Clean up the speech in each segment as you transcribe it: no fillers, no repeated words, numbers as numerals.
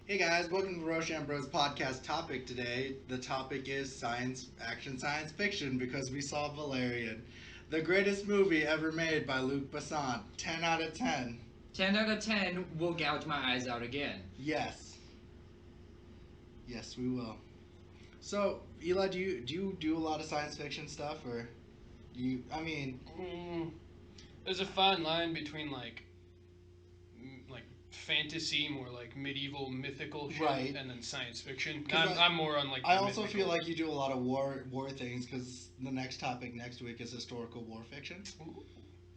Hey guys, welcome to the Roshan Bros podcast topic today. The topic is science fiction because we saw Valerian, the greatest movie ever made by Luc Besson. 10 out of 10. 10 out of 10 will gouge my eyes out again. Yes. Yes, we will. So, Eli, do you do a lot of science fiction stuff or There's a fine line between like fantasy, more like medieval mythical shit, Right. and then science fiction. 'Cause I'm more on like. I the also mythical. feel like you do a lot of war things because the next topic next week is historical war fiction. Ooh.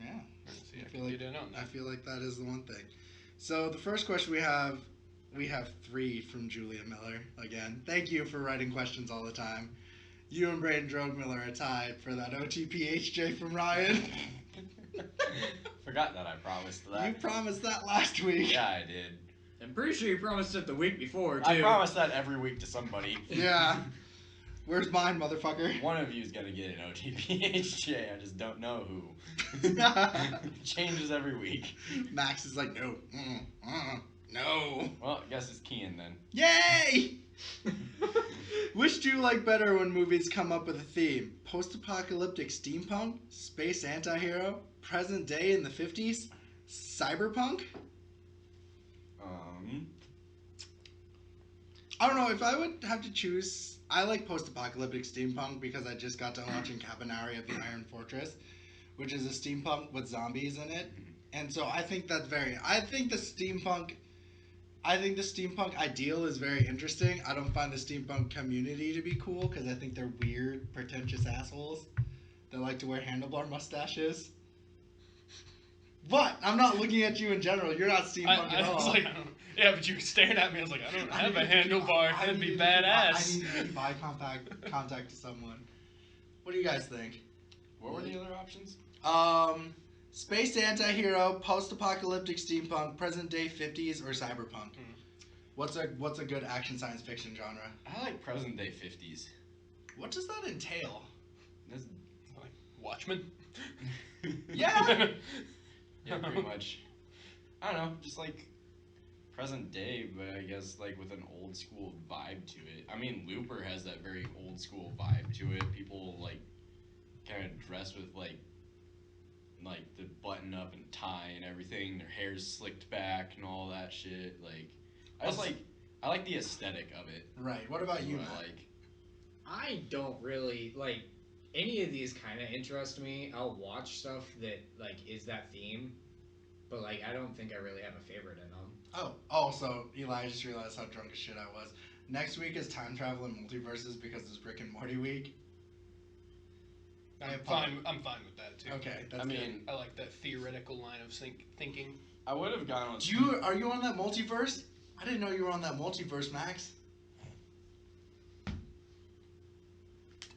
Yeah. See, I feel like get in on that. I feel like that is the one thing. So the first question we have three from Julia Miller again. Thank you for writing questions all the time. You and Braden Drogmiller are tied for that OTPHJ from Ryan. Forgot that I promised that. You promised that last week. Yeah, I did. I'm pretty sure you promised it the week before, too. I promise that every week to somebody. Yeah. Where's mine, motherfucker? One of you is gonna get an OTPHJ. I just don't know who. It changes every week. Max is like, no. No. Well, I guess it's Kien then. Yay! Which do you like better when movies come up with a theme? Post-apocalyptic steampunk? Space anti-hero? Present day in the 50s? Cyberpunk? I don't know, if I would have to choose, I like post-apocalyptic steampunk because I just got done watching Cabanari of the Iron Fortress, which is a steampunk with zombies in it. And so I think that's I think the steampunk ideal is very interesting. I don't find the steampunk community to be cool because I think they're weird, pretentious assholes that like to wear handlebar mustaches. What? I'm not looking at you in general. You're not steampunk at I all. was like, yeah, but you were staring at me. I was like, I don't have a handlebar. That'd be badass. I need to make eye contact to someone. What do you guys think? What were the other options? Space anti-hero, post-apocalyptic steampunk, present-day 50s, or cyberpunk. What's a good action science fiction genre? I like present day 50s. What does that entail? That's, Like Watchmen. Yeah. yeah, pretty much. I don't know, just like present day, but I guess like with an old school vibe to it. I mean, Looper has that very old school vibe to it. People like kind of dress with like the button up and tie and everything. Their hair's slicked back and all that shit. Like, I like the aesthetic of it. Right. What about you, What Matt? I like. I don't really, like, any of these kind of interest me. I'll watch stuff that, like, is that theme. But, like, I don't think I really have a favorite in them. Oh, so Eli, I just realized how drunk as shit I was. Next week is time travel and multiverses because it's Rick and Morty week. I'm fine with that too. Okay, that's I mean, I like that theoretical line of thinking. I would have gone with. Are you on that multiverse? I didn't know you were on that multiverse, Max.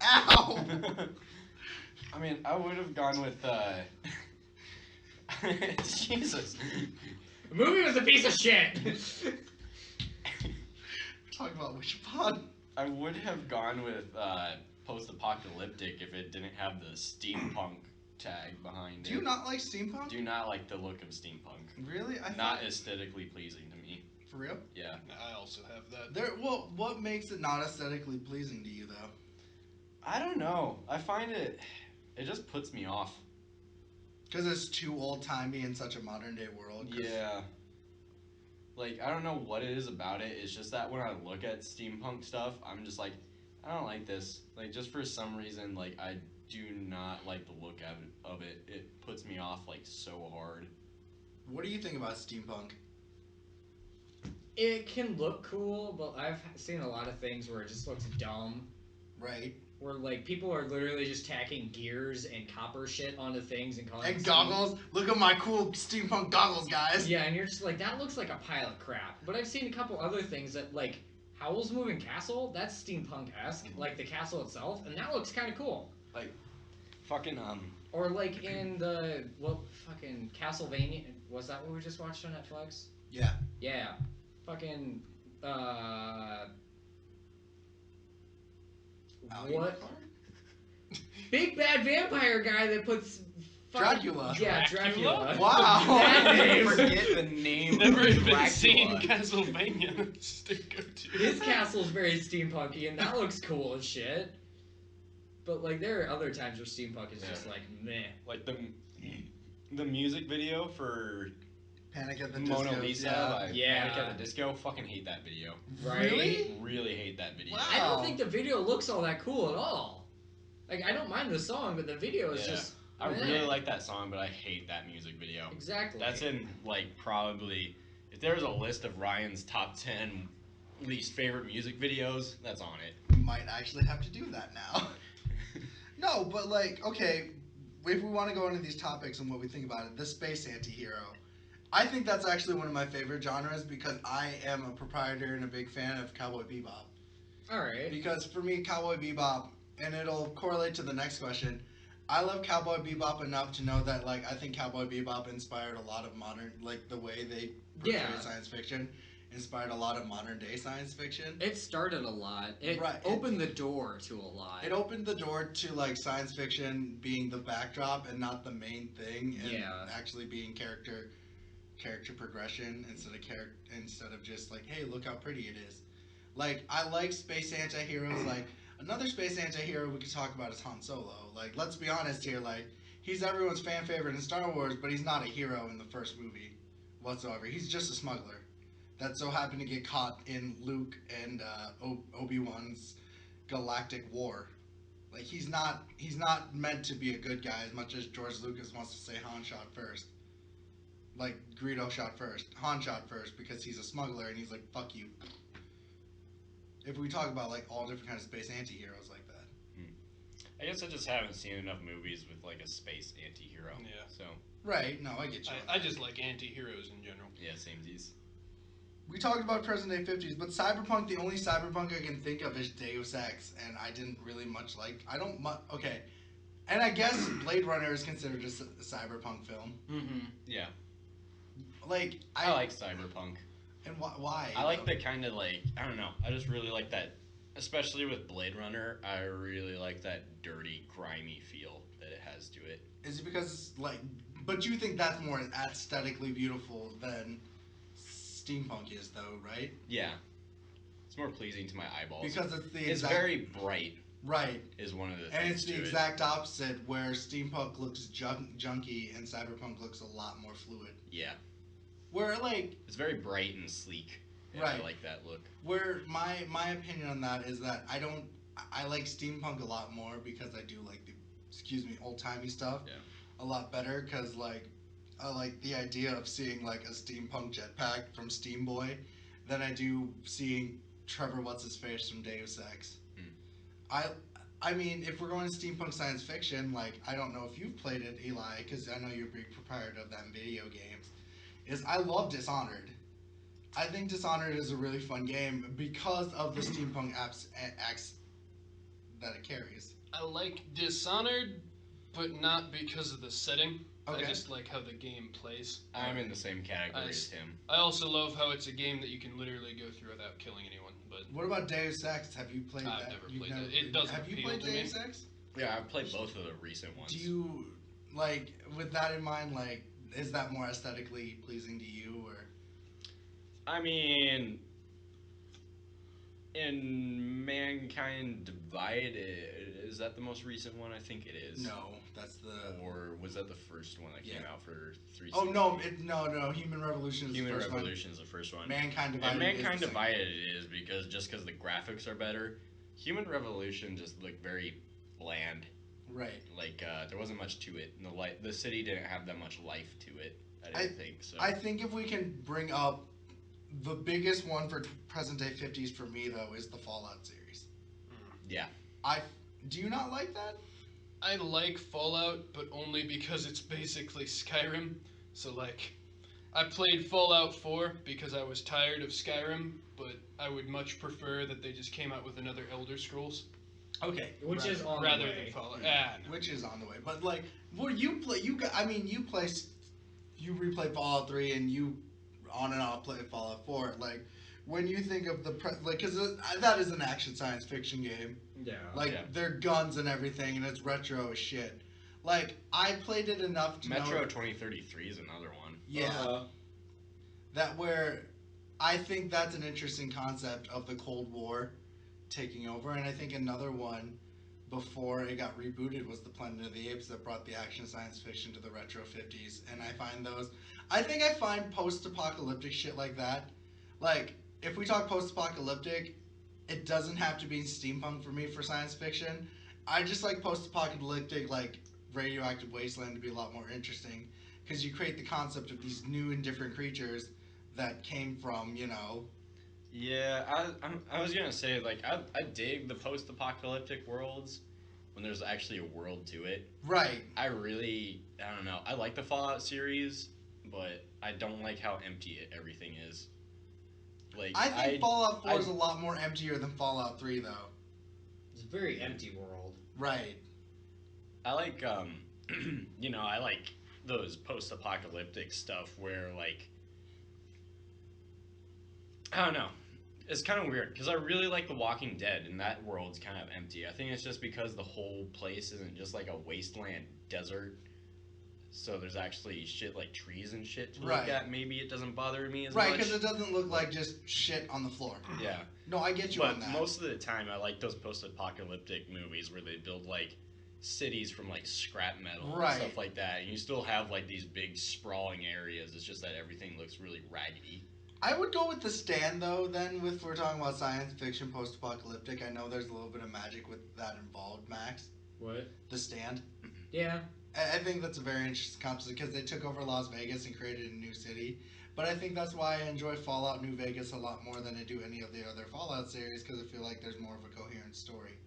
Ow! I mean, I would have gone with. Jesus. The movie was a piece of shit! Talk about which pod? I would have gone with post-apocalyptic if it didn't have the steampunk tag behind it. Do you not like steampunk? Do not like the look of steampunk. Really? Not aesthetically pleasing to me. For real? Yeah. I also have that. What makes it not aesthetically pleasing to you, though? I don't know. I find it just puts me off. Because it's too old-timey in such a modern-day world? Yeah. Like, I don't know what it is about it. It's just that when I look at steampunk stuff, I'm just like, I don't like this. Like, just for some reason, like, I do not like the look of it. It puts me off, like, so hard. What do you think about steampunk? It can look cool, but I've seen a lot of things where it just looks dumb. Right. Where, like, people are literally just tacking gears and copper shit onto things and calling it And goggles. Look at my cool steampunk goggles, guys. Yeah, and you're just like, that looks like a pile of crap. But I've seen a couple other things that, like, Howl's Moving Castle, that's steampunk-esque, like the castle itself, and that looks kind of cool. Like, fucking, Or, like, in the, fucking Castlevania, was that what we just watched on Netflix? Yeah. Yeah. Fucking, what? Big bad vampire guy that puts Dracula. Yeah, Dracula? Dracula. Wow. That name. Forget the name Never of even Dracula. seen Castlevania. Just to go to. His castle's very steampunky, and that looks cool as shit. But like, there are other times where steampunk is just like meh. Like the music video for Panic at the Mona Disco. Lisa by Yeah. Panic at the Disco. Fucking hate that video. Right? Really? Really hate that video. Wow. I don't think the video looks all that cool at all. Like, I don't mind the song, but the video is Yeah. just. I meh. really like that song, but I hate that music video. Exactly. That's in like probably if there was a list of Ryan's top 10 least favorite music videos, that's on it. We might actually have to do that now. No, but like, okay, if we want to go into these topics and what we think about it, the space anti-hero. I think that's actually one of my favorite genres because I am a proprietor and a big fan of Cowboy Bebop. Alright. Because for me, Cowboy Bebop, and it'll correlate to the next question, I love Cowboy Bebop enough to know that, like, I think Cowboy Bebop inspired a lot of modern, like, the way they portray Yeah. science fiction inspired a lot of modern day science fiction. It started a lot. It Right. opened the door to a lot. It opened the door to, like, science fiction being the backdrop and not the main thing, and Yeah. actually being character progression instead of just like, hey, look how pretty it is. Like, I like space anti-heroes. Like, another space anti-hero we could talk about is Han Solo. Like, let's be honest here, like, he's everyone's fan favorite in Star Wars, but he's not a hero in the first movie whatsoever. He's just a smuggler that so happened to get caught in Luke and Obi-Wan's galactic war. Like, he's not meant to be a good guy as much as George Lucas wants to say Han shot first. Like, Greedo shot first. Han shot first because he's a smuggler and he's like, fuck you. If we talk about, like, all different kinds of space anti-heroes like that. I guess I just haven't seen enough movies with like a space anti-hero. Yeah. So Right, no, I get you. I just like anti-heroes in general. yeah, samesies. We talked about present day 50s, but cyberpunk, the only cyberpunk I can think of is Deus Ex, and I didn't really much like. Okay. And I guess Blade Runner is considered a cyberpunk film. Mm-hmm. Yeah. Like, I like cyberpunk. And why? I like the kind of like, I don't know, I just really like that, especially with Blade Runner, I really like that dirty, grimy feel that it has to it. Is it because, like, but you think that's more aesthetically beautiful than steampunk is, though, right? Yeah. It's more pleasing to my eyeballs. Because it's the It's exact... very bright, Right. is one of the And things it's the to it. exact opposite, where steampunk looks junky and cyberpunk looks a lot more fluid. Yeah. Where, like... It's very bright and sleek. And Right. I like that look. Where my opinion on that is that I like steampunk a lot more because I do like the old-timey stuff a lot better because like I like the idea of seeing like a steampunk jetpack from Steam Boy than I do seeing Trevor What's-His-Face from Deus Ex. I mean, if we're going to steampunk science fiction, like, I don't know if you've played it, Eli, because I know you're a big proprietor of that in video games, is I love Dishonored. I think Dishonored is a really fun game because of the steampunk acts that it carries. I like Dishonored, but not because of the setting. Okay. I just like how the game plays. I'm in the same category as him. I also love how it's a game that you can literally go through without killing anyone. But What about Deus Ex? Have you played I've that? never You've played it. It doesn't Have you appeal played to me. Deus Ex? Yeah, I've played both of the recent ones. Do you, like, with that in mind, like, is that more aesthetically pleasing to you, or? I mean, in Mankind Divided, is that the most recent one? I think it is. No, that's the. Or was that the first one that came Yeah. out for 360? Oh no! No. Human Revolution is Human the first Revolution is the first one. one. Mankind Divided. And Mankind is the second. Divided is because the graphics are better. Human Revolution just looked very bland. Right. Like there wasn't much to it. And the city didn't have that much life to it. I didn't think so. I think if we can bring up the biggest one for present day 50s for me though is the Fallout series. Yeah. Do you not like that? I like Fallout, but only because it's basically Skyrim. So like, I played Fallout 4 because I was tired of Skyrim, but I would much prefer that they just came out with another Elder Scrolls Okay. Which is on rather the way. than Fallout. No. Which is on the way, but like, well, you replay Fallout 3 and you on and off play Fallout 4. Like, when you think of because that is an action science fiction game. Yeah. Like, Yeah. they're guns and everything, and it's retro as shit. Like, I played it enough to Metro know... 2033 is another one. Yeah. That where... I think that's an interesting concept of the Cold War taking over. And I think another one before it got rebooted was the Planet of the Apes that brought the action science fiction to the retro 50s. And I find those... I think I find post-apocalyptic shit like that. Like, if we talk post-apocalyptic, it doesn't have to be steampunk for me for science fiction. I just like post-apocalyptic, like, radioactive wasteland to be a lot more interesting. Because you create the concept of these new and different creatures that came from, you know... Yeah, I was gonna say, like, I dig the post-apocalyptic worlds when there's actually a world to it. Right. I don't know, I like the Fallout series, but I don't like how empty everything is. Like, I think Fallout 4 is a lot more emptier than Fallout 3, though. It's a very empty world. Right. I like, you know, I like those post-apocalyptic stuff where, like, I don't know. It's kind of weird because I really like The Walking Dead, and that world's kind of empty. I think it's just because the whole place isn't just like a wasteland desert. So there's actually shit like trees and shit to look at. Maybe it doesn't bother me as much. Right, because it doesn't look like just shit on the floor. Yeah. No, I get you but on that. Most of the time, I like those post-apocalyptic movies where they build like cities from like scrap metal and stuff like that, and you still have like these big sprawling areas. It's just that everything looks really raggedy. I would go with The Stand, though, then, if we're talking about science fiction post-apocalyptic. I know there's a little bit of magic with that involved, Max. What? The Stand. Yeah. I think that's a very interesting concept because they took over Las Vegas and created a new city. But I think that's why I enjoy Fallout New Vegas a lot more than I do any of the other Fallout series because I feel like there's more of a coherent story.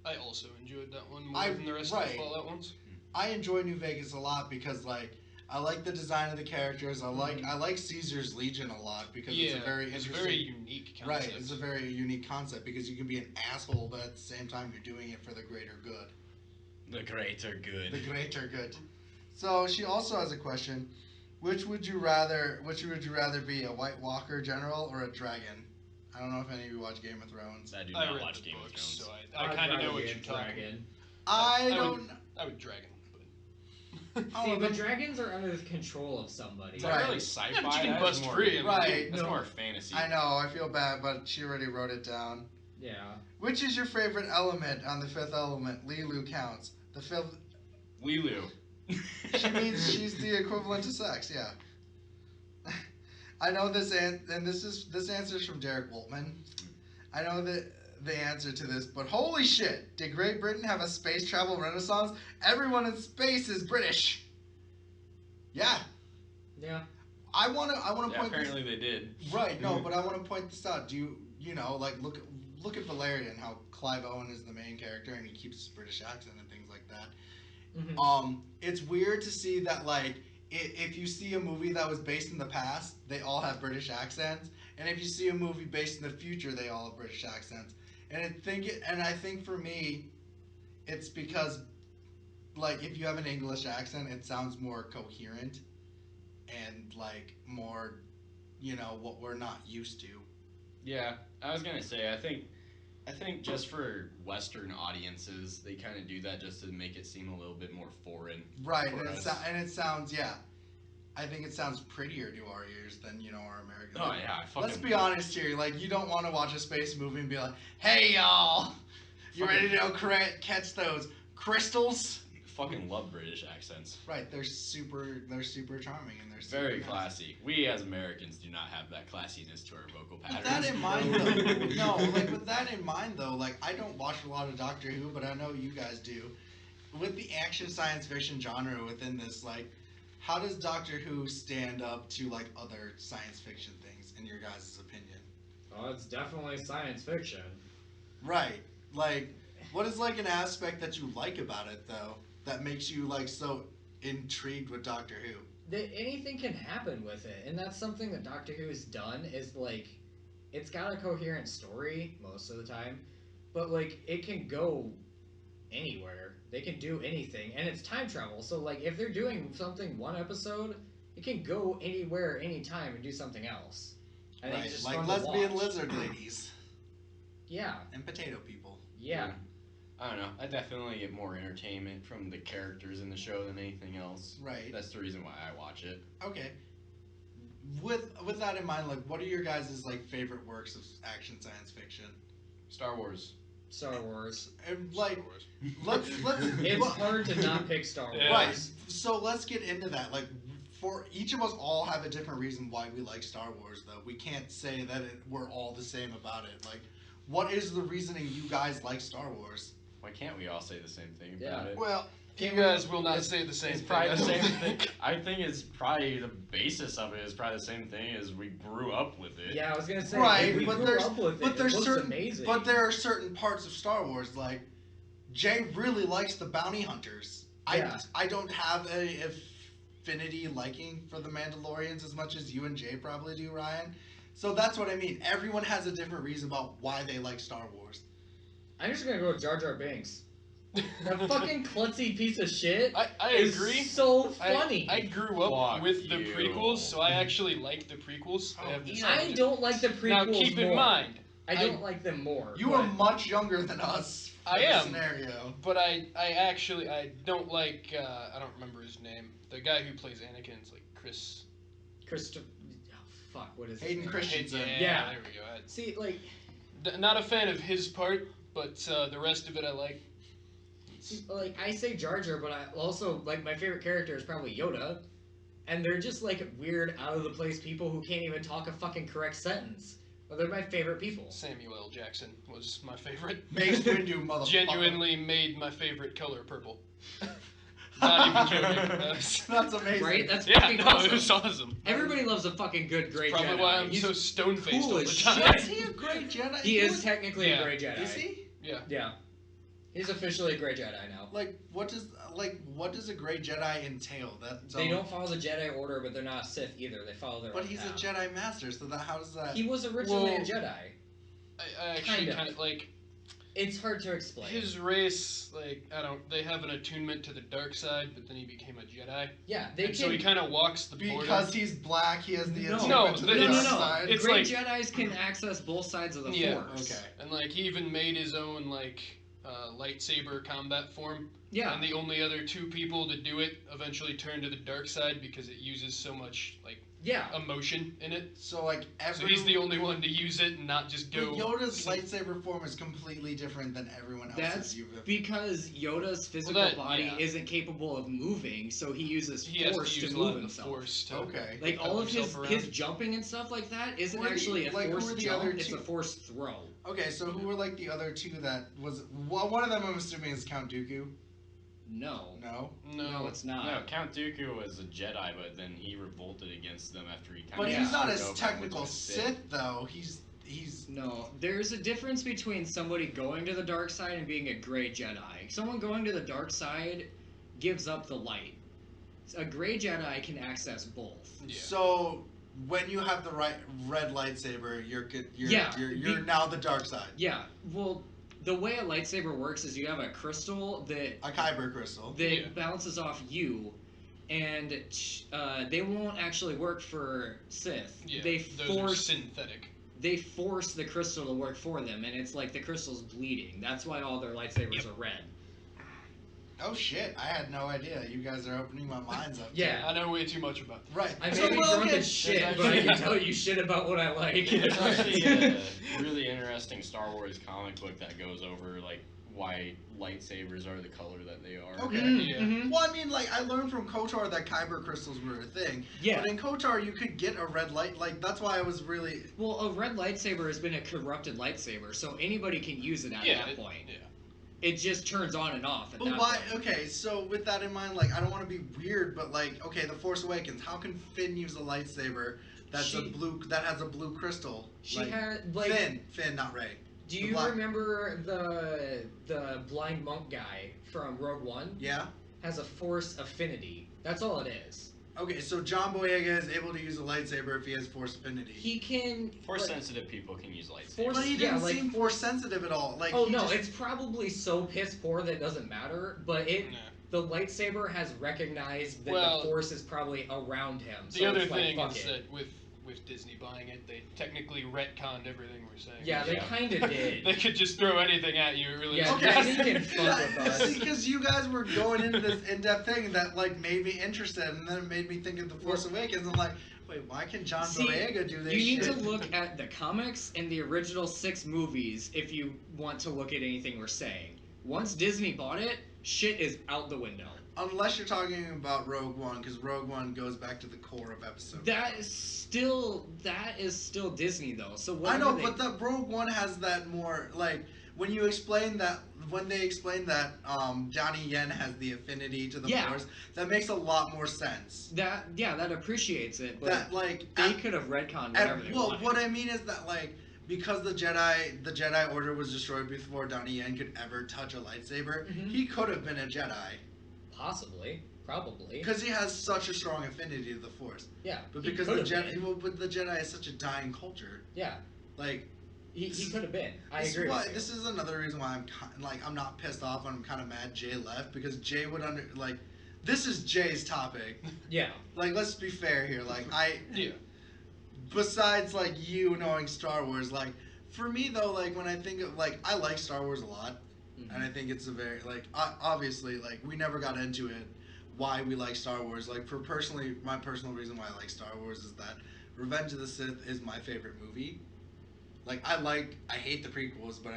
I also enjoyed that one more than the rest of the Fallout ones. I enjoy New Vegas a lot because, like, I like the design of the characters. I like Caesar's Legion a lot because it's a very interesting... it's a very unique concept. Right, it's a very unique concept because you can be an asshole, but at the same time you're doing it for the greater good. The greater good. The greater good. So she also has a question: Which would you rather be, a White Walker general or a dragon? I don't know if any of you watch Game of Thrones. I do I not read watch the Game of books, Thrones. so I kind of know what you're talking. I would dragon. See, but dragons are under the control of somebody. It's not really sci-fi. Yeah, but you can that's bust more, free. Right. That's more fantasy. I know. I feel bad, but she already wrote it down. Yeah. Which is your favorite element on the fifth element? Lilu counts. The fifth. Lilu. She means she's the equivalent to sex. Yeah. I know this, and this answer is from Derek Woltman. I know that the answer to this, but holy shit! Did Great Britain have a space travel renaissance? Everyone in space is British. Yeah. Yeah. I wanna point. Apparently they did. Right. No, but I want to point this out. Do you know, like, look at Valerian, how Clive Owen is the main character and he keeps his British accent and things like that. Mm-hmm. It's weird to see that, like, if you see a movie that was based in the past, they all have British accents, and if you see a movie based in the future, they all have British accents. And I think for me, it's because, like, if you have an English accent, it sounds more coherent and, like, more, you know, what we're not used to. Yeah, I was gonna say, I think just for Western audiences, they kind of do that just to make it seem a little bit more foreign. Right, and it sounds, yeah. I think it sounds prettier to our ears than, you know, our American. Oh, yeah. Let's be honest here. Like, you don't want to watch a space movie and be like, hey, y'all, you ready to go catch those crystals? Fucking love British accents. Right, they're super charming and they're super very nice. classy. We as Americans do not have that classiness to our vocal patterns. With that in mind, though, with that in mind, though, like, I don't watch a lot of Doctor Who, but I know you guys do. With the action science fiction genre within this, like, how does Doctor Who stand up to, like, other science fiction things, in your guys' opinion? Oh, it's definitely science fiction. Right. Like, what is, like, an aspect that you like about it, though, that makes you, like, so intrigued with Doctor Who? That anything can happen with it, and that's something that Doctor Who has done, is, like, it's got a coherent story most of the time, but, like, it can go anywhere. They can do anything, and it's time travel, so, like, if they're doing something one episode, it can go anywhere, anytime, and do something else. I think it's just like fun to lesbian watch. lizard ladies. Yeah. And potato people. Yeah. I don't know. I definitely get more entertainment from the characters in the show than anything else. Right. That's the reason why I watch it. Okay. With that in mind, like, what are your guys' like favorite works of action science fiction? Star Wars. Star Wars. And like, Star Wars. let's It's hard to not pick Star Wars. Yeah. right. So let's get into that. Like, for each of us, all have a different reason why we like Star Wars. Though we can't say that we're all the same about it. Like, what is the reasoning you guys like Star Wars? Why can't we all say the same thing Yeah. about it? Well, you Can guys we- will not say the same It's thing. probably I the don't same think. thing. I think it's probably the basis of it is probably the same thing as we grew up with it. Yeah, I was gonna say. Right, we but grew there's- up with it. but there's it looks certain- amazing. But there are certain parts of Star Wars, like Jay really likes the bounty hunters. Yeah. I don't have a affinity liking for the Mandalorians as much as you and Jay probably do, Ryan. So that's what I mean. Everyone has a different reason about why they like Star Wars. I'm just gonna go with Jar Jar Binks. That fucking klutzy piece of shit. I is agree. So funny. I grew up Fuck with the you. prequels, so I actually like the prequels. They have this I don't like the prequels Now keep in more. mind, I don't like them more. You are much younger than us. For I the am. Scenario. but I don't like I don't remember his name. The guy who plays Anakin is like Chris. Christopher. Oh, fuck. What is his Hayden name? Christensen. Yeah. There we go. See, like, Not a fan of his part, but the rest of it I like. I say Jar Jar, but I also like my favorite character is probably Yoda, and they're just like weird, out of the place people who can't even talk a fucking correct sentence. But they're my favorite people. Samuel L. Jackson was my favorite. Mace Windu, motherfucker. Genuinely made my favorite color purple. Not even joking. That's amazing. Right? That's Yeah, fucking no, awesome. it was awesome. Everybody loves a fucking good Grey Probably Jedi. why I'm He's so stone-faced cool all the as time. Is he a great Jedi? He is was- technically Yeah. a Grey Jedi. Is he? Yeah. Yeah. He's officially a Grey Jedi now. Like what does a great Jedi entail? They don't follow the Jedi Order, but they're not Sith either. They follow their But own he's path. a Jedi Master, so that how does that? He was originally a Well, Jedi. I actually Kind of. kind of like It's hard to explain. his race. Like they have an attunement to the dark side, but then he became a Jedi. Yeah, they And can. so he kind of walks the border. Because he's black, he has the No. attunement No, to no, the no, dark no. side. It's Great like- Jedi's can access both sides of the Yeah. Force. Okay. And like he even made his own like lightsaber combat form. Yeah. And the only other two people to do it eventually turned to the dark side because it uses so much like Yeah. emotion in it. So like So he's the only one to use it and not just But go. Yoda's lightsaber form is completely different than everyone else's. That's you've because Yoda's physical that- body yeah. isn't capable of moving, so he uses He has force to to use a move lot of the himself. force to. Okay. Like all propel of himself his around. jumping and stuff like that isn't Who are the- actually a like, who force are the jump, other it's two? a force throw. Okay, so who were like the other two that was? Well, one of them I'm assuming is Count Dooku. No. No. No, it's not. No, Count Dooku was a Jedi, but then he revolted against them after he kind But of. he's not as technical Sith though. He's No, there's a difference between somebody going to the dark side and being a Grey Jedi. Someone going to the dark side gives up the light. A Grey Jedi can access both. Yeah. so when you have the red lightsaber, you're good. Yeah, You're now the dark side. Yeah, well, the way a lightsaber works is you have a crystal that A Kyber crystal. Yeah. bounces off you, and they won't actually work for Sith. Yeah. They those are force synthetic. they force the crystal to work for them, and it's like the crystal's bleeding. That's why all their lightsabers are red. Oh shit! I had no idea. You guys are opening my minds up. to Yeah. I know way too much about them. Right. I may So be we'll drunk get- as shit, there's but I can actually- tell you shit about what I like. There's actually a really interesting Star Wars comic book that goes over like why lightsabers are the color that they are. Okay. Yeah. Mhm. Well, I mean, like, I learned from KOTOR that Kyber crystals were a thing. Yeah. But in KOTOR, you could get a red light. Like, that's why I was really. Well, a red lightsaber has been a corrupted lightsaber, so anybody can use it at Yeah. that point. Yeah. It just turns on and off at But that why? point. Okay, so with that in mind, like, I don't want to be weird, but like, okay, The Force Awakens. How can Finn use a lightsaber that's She- that has a blue crystal? She like, had like. Finn, not Rey. Do the you black- remember the blind monk guy from Rogue One? Yeah. Has a force affinity. That's all it is. Okay, so John Boyega is able to use a lightsaber if he has Force affinity. He can. Force like- sensitive people can use lightsabers. Force- But he yeah, didn't like- seem Force sensitive at all. Like, Oh he no, just- it's probably so piss poor that it doesn't matter. But Yeah. the lightsaber has recognized that Well, the force is probably around him. So The other it's like, thing fuck is it. that with with Disney buying it. They technically retconned everything we're saying. Yeah, they kind of did. They could just throw anything at you. It really Yeah, doesn't Disney matter. can fuck with us. See, because you guys were going into this in-depth thing that like made me interested, and then it made me think of The Force Awakens. I'm like, wait, why can John Boyega do this You need shit? to look at the comics and the original 6 movies if you want to look at anything we're saying. Once Disney bought it, shit is out the window. Unless you're talking about Rogue One, because Rogue One goes back to the core of episode. That is still Disney though. So what? I know, but the Rogue One has that more like when they explain that Donnie Yen has the affinity to the Force, that makes a lot more sense. that appreciates it, but That like they could have retconned whatever they wanted. what I mean is that like because the Jedi Order was destroyed before Donnie Yen could ever touch a lightsaber, he could have been a Jedi. Possibly, probably. Because he has such a strong affinity to the Force. Yeah, But because the Jedi is such a dying culture. Yeah. Like. He could have been. I agree with you. This is another reason why I'm not pissed off and I'm kind of mad Jay left, because Jay would this is Jay's topic. Yeah. Like, let's be fair here. Like, Yeah. Besides, like, you knowing Star Wars, like, for me, though, like, when I think of, like, I like Star Wars a lot. And I think it's a very, like, obviously, like, we never got into it, why we like Star Wars. Like, my personal reason why I like Star Wars is that Revenge of the Sith is my favorite movie. Like, I hate the prequels, but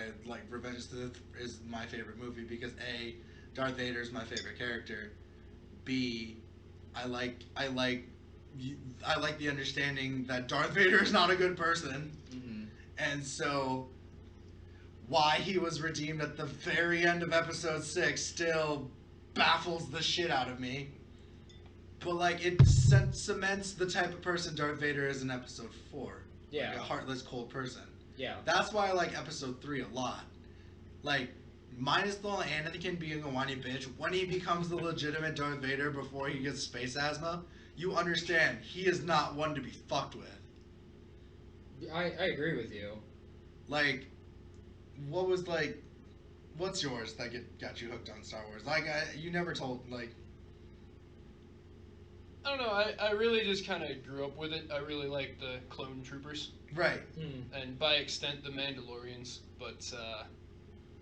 Revenge of the Sith is my favorite movie because A, Darth Vader is my favorite character. B, I like the understanding that Darth Vader is not a good person. And so, why he was redeemed at the very end of episode 6 still baffles the shit out of me. But, like, it cements the type of person Darth Vader is in episode 4. Yeah. Like a heartless, cold person. Yeah. That's why I like episode 3 a lot. Like, minus the Anakin being a whiny bitch, when he becomes the legitimate Darth Vader before he gets space asthma, you understand he is not one to be fucked with. I agree with you. Like, what's yours that got you hooked on Star Wars? Like, you never told, like... I don't know, I really just kind of grew up with it. I really like the clone troopers. Right. And by extent, the Mandalorians. But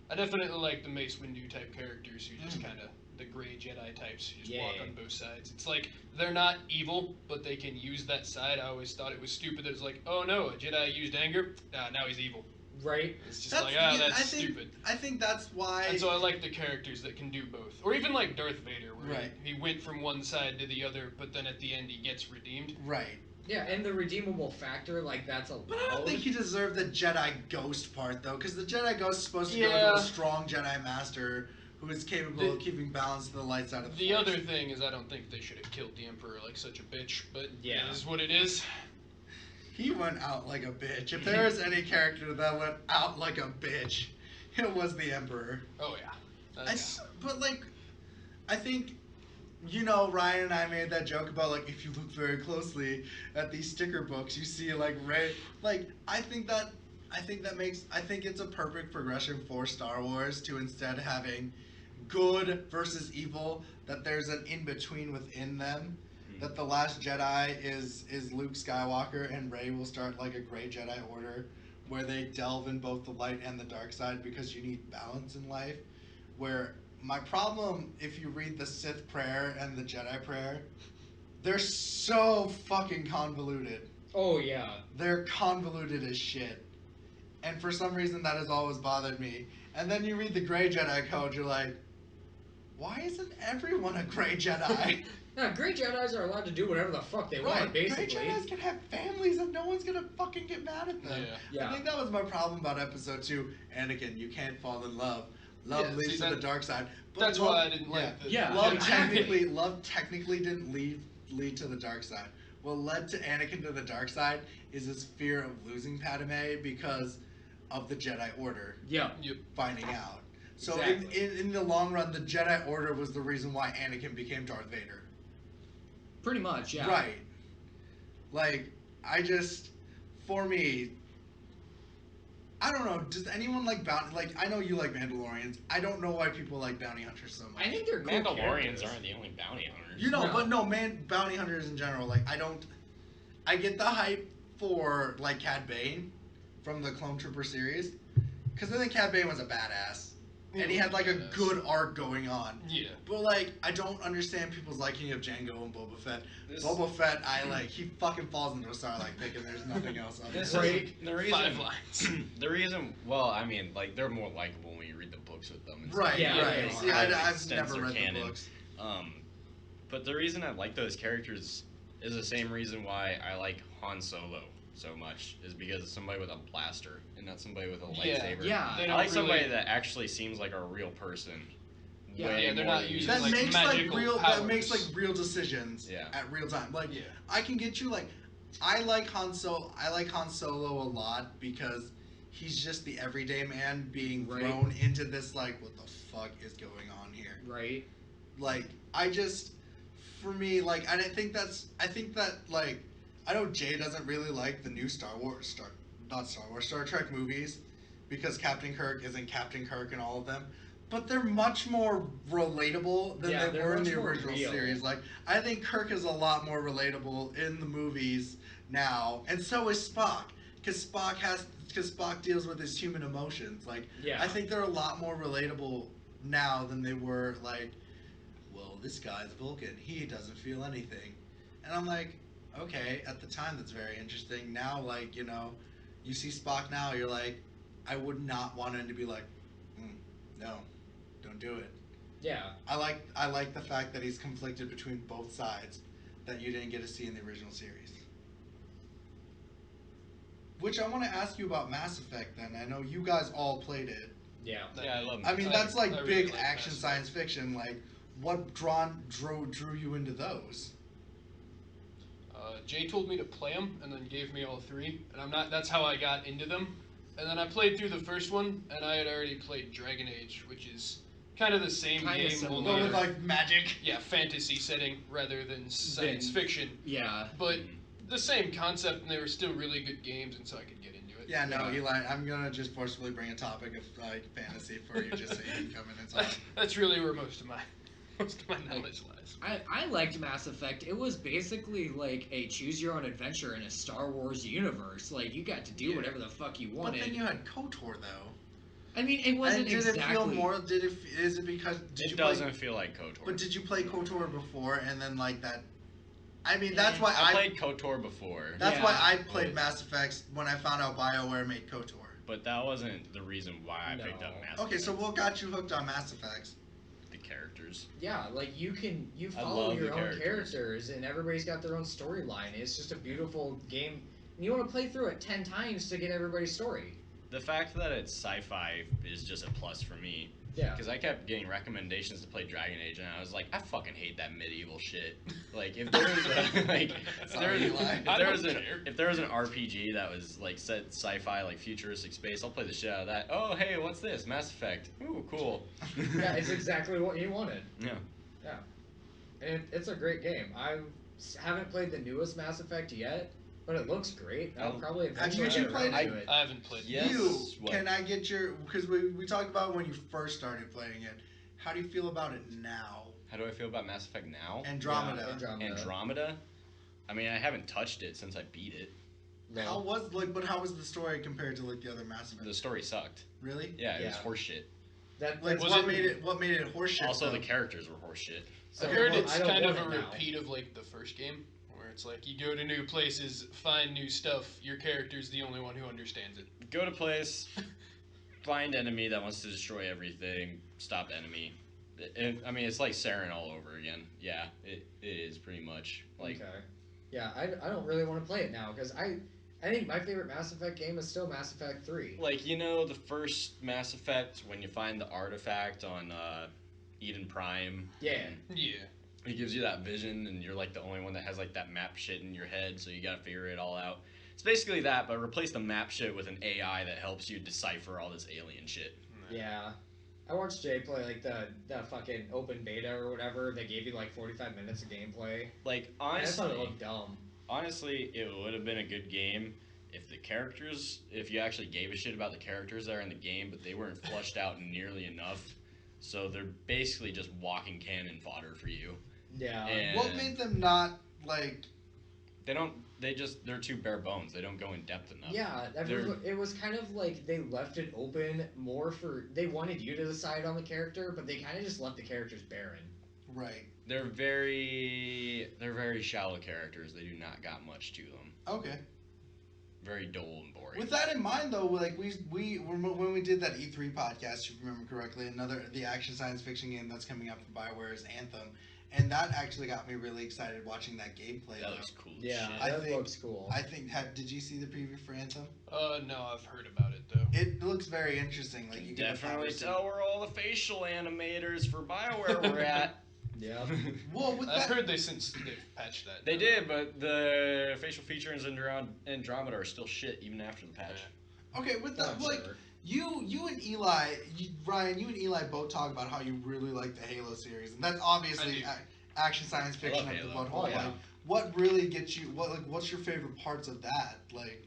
I definitely like the Mace Windu type characters who just kind of, the gray Jedi types who just walk on both sides. It's like, they're not evil, but they can use that side. I always thought it was stupid that it's like, oh no, a Jedi used anger, now he's evil. Right. It's just that's stupid. I think that's why... And so I like the characters that can do both. Or even like Darth Vader, where he went from one side to the other, but then at the end he gets redeemed. Right. Yeah, and the redeemable factor, like, that's allowed. But I don't think he deserved the Jedi Ghost part, though, because the Jedi Ghost is supposed to go to a strong Jedi Master who is capable of keeping balance to the light side of the The Force. other thing is I don't think they should have killed the Emperor like such a bitch, but it is what it is. He went out like a bitch. If there is any character that went out like a bitch, it was the Emperor. Oh, yeah. But, like, I think, you know, Ryan and I made that joke about, like, if you look very closely at these sticker books, you see, like, Rey. Like, I think it's a perfect progression for Star Wars to instead having good versus evil, that there's an in-between within them. That the last Jedi is Luke Skywalker, and Rey will start like a gray Jedi Order where they delve in both the light and the dark side because you need balance in life. Where my problem, if you read the Sith prayer and the Jedi prayer, they're so fucking convoluted. Oh, yeah. They're convoluted as shit. And for some reason that has always bothered me. And then you read the gray Jedi code, you're like, why isn't everyone a gray Jedi? Yeah, Grey Jedis are allowed to do whatever the fuck they want, basically. Grey Jedis can have families and no one's gonna fucking get mad at them. Yeah. I think that was my problem about episode 2. Anakin, you can't fall in love. Love leads to the dark side. But that's why I didn't like the... Yeah, love technically didn't lead to the dark side. What led to Anakin to the dark side is his fear of losing Padme because of the Jedi Order. Yeah. Finding out. So exactly. in the long run, the Jedi Order was the reason why Anakin became Darth Vader. Pretty much, yeah. Right. Like, for me, I don't know, does anyone like bounty, like, I know you like Mandalorians, I don't know why people like bounty hunters so much. I think they're cool Mandalorians characters. aren't the only bounty hunters. You know, but no, bounty hunters in general, like, I get the hype for like Cad Bane from the Clone Trooper series, because I think Cad Bane was a badass, and he had like a good arc going on. Yeah. But like, I don't understand people's liking of Jango and Boba Fett. Boba Fett, he fucking falls into a Sarlacc pit, and there's nothing else on This it. is the reason. 5 lines. The reason, well, I mean, like they're more likable when you read the books with them. And Right, stuff. Yeah, right. yeah, See, yeah. I've never read canon. the books. But the reason I like those characters is the same reason why I like Han Solo so much, is because it's somebody with a blaster and not somebody with a lightsaber. Yeah. They I don't like somebody really- that actually seems like a real person. Yeah, way yeah, they're more not than using, That like, makes magical real. powers. That makes like real decisions. Yeah. At real time. Like Yeah. I can get you like, I like Han Solo. I like Han Solo a lot because he's just the everyday man being Right. thrown into this like, what the fuck is going on here? Right. Like for me, like I think that like I know Jay doesn't really like the new Star Trek movies because Captain Kirk isn't Captain Kirk in all of them. But they're much more relatable than Yeah, they they're were in much the more original real. series. Like, I think Kirk is a lot more relatable in the movies now, and so is Spock, because Spock deals with his human emotions. Like, Yeah. I think they're a lot more relatable now than they were. Like, well, this guy's Vulcan. He doesn't feel anything, and I'm like, okay. At the time, that's very interesting. Now, like, you know, you see Spock now, you're like, I would not want him to be like, no. Don't do it. Yeah. I like the fact that he's conflicted between both sides that you didn't get to see in the original series. Which I want to ask you about Mass Effect then. I know you guys all played it. Yeah. Yeah, I love I mean, that's like I really big like action Mass science fiction. Like, what drew you into those? Jay told me to play them and then gave me all 3, and that's how I got into them. And then I played through the first one, and I had already played Dragon Age, which is kind of the same Kinda game, similar. only Go with like magic. fantasy setting rather than science fiction. Yeah. But the same concept, and they were still really good games, and so I could get into it. Yeah, no, Yeah. Eli, I'm gonna just forcibly bring a topic of like fantasy for you, just so you can come in and talk. That's really where most of my knowledge lies. I liked Mass Effect. It was basically like a choose your own adventure in a Star Wars universe. Like, you got to do Yeah. whatever the fuck you But wanted. then you had KOTOR though. I mean, it wasn't And did exactly. it feel more? Is it because It doesn't feel like KOTOR. But did you play KOTOR before and then like that? I mean, that's why I played KOTOR before. That's Yeah. why I played Mass Effect when I found out BioWare made KOTOR. But that wasn't the reason why I picked up No. Mass Okay, Effect. so what got you hooked on Mass Effect? The characters. Yeah, like you I follow love your the own characters. characters, and everybody's got their own storyline. It's just a beautiful game. And you want to play through it 10 times to get everybody's story. The fact that it's sci-fi is just a plus for me. Yeah. Because I kept getting recommendations to play Dragon Age, and I was like, I fucking hate that medieval shit. Like, if there was a, like, Sorry, Eli. if there was an RPG that was like set sci-fi, like futuristic space, I'll play the shit out of that. Oh, hey, what's this? Mass Effect. Ooh, cool. Yeah, it's exactly what you wanted. Yeah. And it's a great game. I haven't played the newest Mass Effect yet, but it looks great. I'll probably eventually you get played around it? to it. I haven't played. Yes. What? Can I get your? Because we talked about when you first started playing it. How do you feel about it now? How do I feel about Mass Effect now? Andromeda. Yeah, Andromeda. Andromeda? I mean, I haven't touched it since I beat it. No. How was the story compared to like the other Mass Effect? The story sucked. Really? Yeah, it was Yeah. horseshit. Like Was what it- made it horseshit? Also, though? the characters were horseshit. So, I heard well, it's I don't kind of a want it now. repeat of like the first game, where it's like you go to new places, find new stuff. Your character's the only one who understands it. Go to place, find enemy that wants to destroy everything, stop enemy. I mean, it's like Saren all over again. Yeah, it is pretty much. Like, Okay. Yeah, I don't really want to play it now because I think my favorite Mass Effect game is still Mass Effect 3. like, you know, the first Mass Effect, when you find the artifact on Eden Prime. Yeah. Yeah. It gives you that vision, and you're like the only one that has like that map shit in your head, so you gotta figure it all out. It's basically that, but replace the map shit with an AI that helps you decipher all this alien shit. Yeah. I watched Jay play like the fucking open beta or whatever. They gave you like 45 minutes of gameplay. Like, And I thought it honestly, looked dumb. honestly, it would have been a good game if you actually gave a shit about the characters that are in the game, but they weren't fleshed out nearly enough. So they're basically just walking cannon fodder for you. Yeah. And What made them not like They're too bare bones. They don't go in depth enough. Yeah, it was kind of like they left it open more for they wanted you to decide on the character, but they kind of just left the characters barren. Right. They're very shallow characters. They do not got much to them. Okay. Very dull and boring. With that in mind, though, like when we did that E3 podcast, if you remember correctly, the action science fiction game that's coming up from BioWare is Anthem, and that actually got me really excited watching that gameplay. That looks cool. Yeah, As shit. that looks cool. I think. Did you see the preview for Anthem? No, I've heard about it though. It looks very interesting. Like you can Definitely tell where all the facial animators for BioWare were at. Yeah. Well, with I've that, heard they've patched that. They did, but the facial features in Andromeda are still shit even after the patch. okay, with that, I'm like sure. you and Eli, Ryan, you and Eli both talk about how you really like the Halo series, and that's obviously action science fiction love of the Halo. butthole. Oh, yeah. Like, what really gets you? What's your favorite parts of that? Like,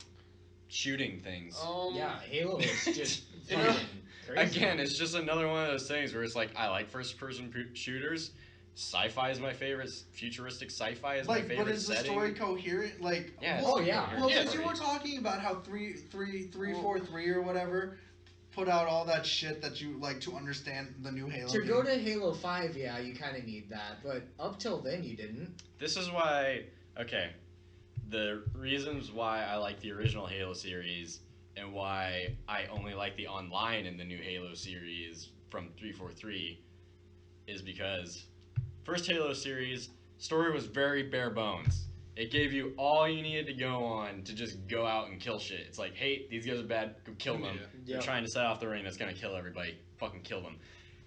Shooting things. Yeah, Halo is just You know, fucking crazy. Again, it's just another one of those things where it's like, I like first-person shooters. Sci-fi is my favorite. Futuristic sci-fi is my like, favorite but is the setting. story coherent? Like, Yeah, well, oh, yeah. Well, Yeah. since you were talking about how 343 or whatever put out all that shit that you like to understand the new Halo. To game. go to Halo 5, yeah, you kind of need that, but up till then you didn't. This is why, the reasons why I like the original Halo series and why I only like the online in the new Halo series from 343 is because first Halo series, story was very bare bones. It gave you all you needed to go on to just go out and kill shit. It's like, hey, these guys are bad, go kill them. Yeah. They're trying to set off the ring that's gonna kill everybody. Fucking kill them.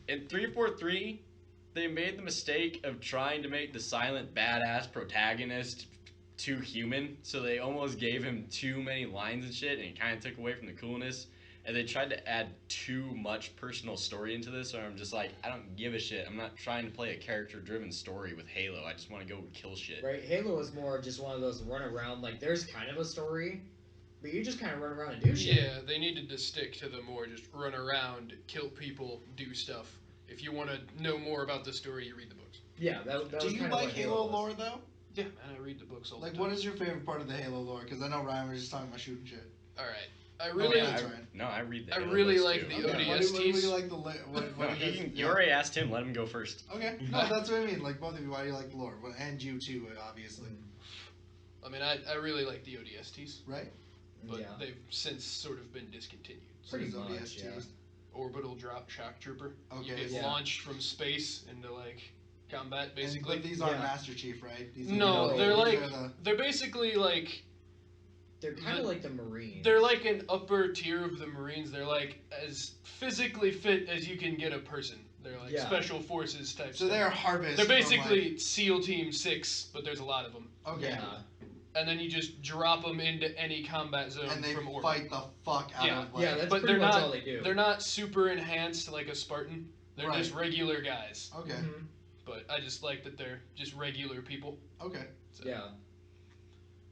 In 343, they made the mistake of trying to make the silent badass protagonist too human, so they almost gave him too many lines and shit, and it kind of took away from the coolness. And they tried to add too much personal story into this, so I'm just like, I don't give a shit. I'm not trying to play a character-driven story with Halo. I just want to go kill shit. Right, Halo is more just one of those run around, like, there's kind of a story, but you just kind of run around and do shit. Yeah, they needed to stick to the more just run around, kill people, do stuff. If you want to know more about the story, you read the books. Yeah, that Do was you kind of like what Halo was. lore though? Yeah, man, I read the books all the Like, time. what is your favorite part of the Halo lore? Because I know Ryan was just talking about shooting shit. All right, I really, yeah, that's right. No, I read the I Halo really books, like too. the Okay, ODSTs. what do you like the No, you already asked him. Let him go first. Okay, no, that's what I mean. Like, both of you, why do you like the lore? And you too, obviously. I mean, I really like the ODSTs, Right? but Yeah. they've since sort of been discontinued. Pretty So much, it's yeah. ODSTs. Orbital drop shock trooper. You Okay. get Yeah. launched from space into like combat, And, basically. but these aren't Yeah. Master Chief, right? These No, are, they're these like are the- they're basically like They're kind of like the Marines. they're like an upper tier of the Marines. They're like as physically fit as you can get a person. They're like Yeah. special forces type. So stuff. they're Harvest. They're from, basically SEAL Team 6, but there's a lot of them. like, okay. Yeah. And then you just drop them into any combat zone And they from orbit. fight the fuck out Yeah. of like. Yeah, that's But pretty they're much not- all they do. They're not super enhanced like a Spartan. They're Right. just regular guys. Okay. Mhm. But I just like that they're just regular people. Okay. So. Yeah.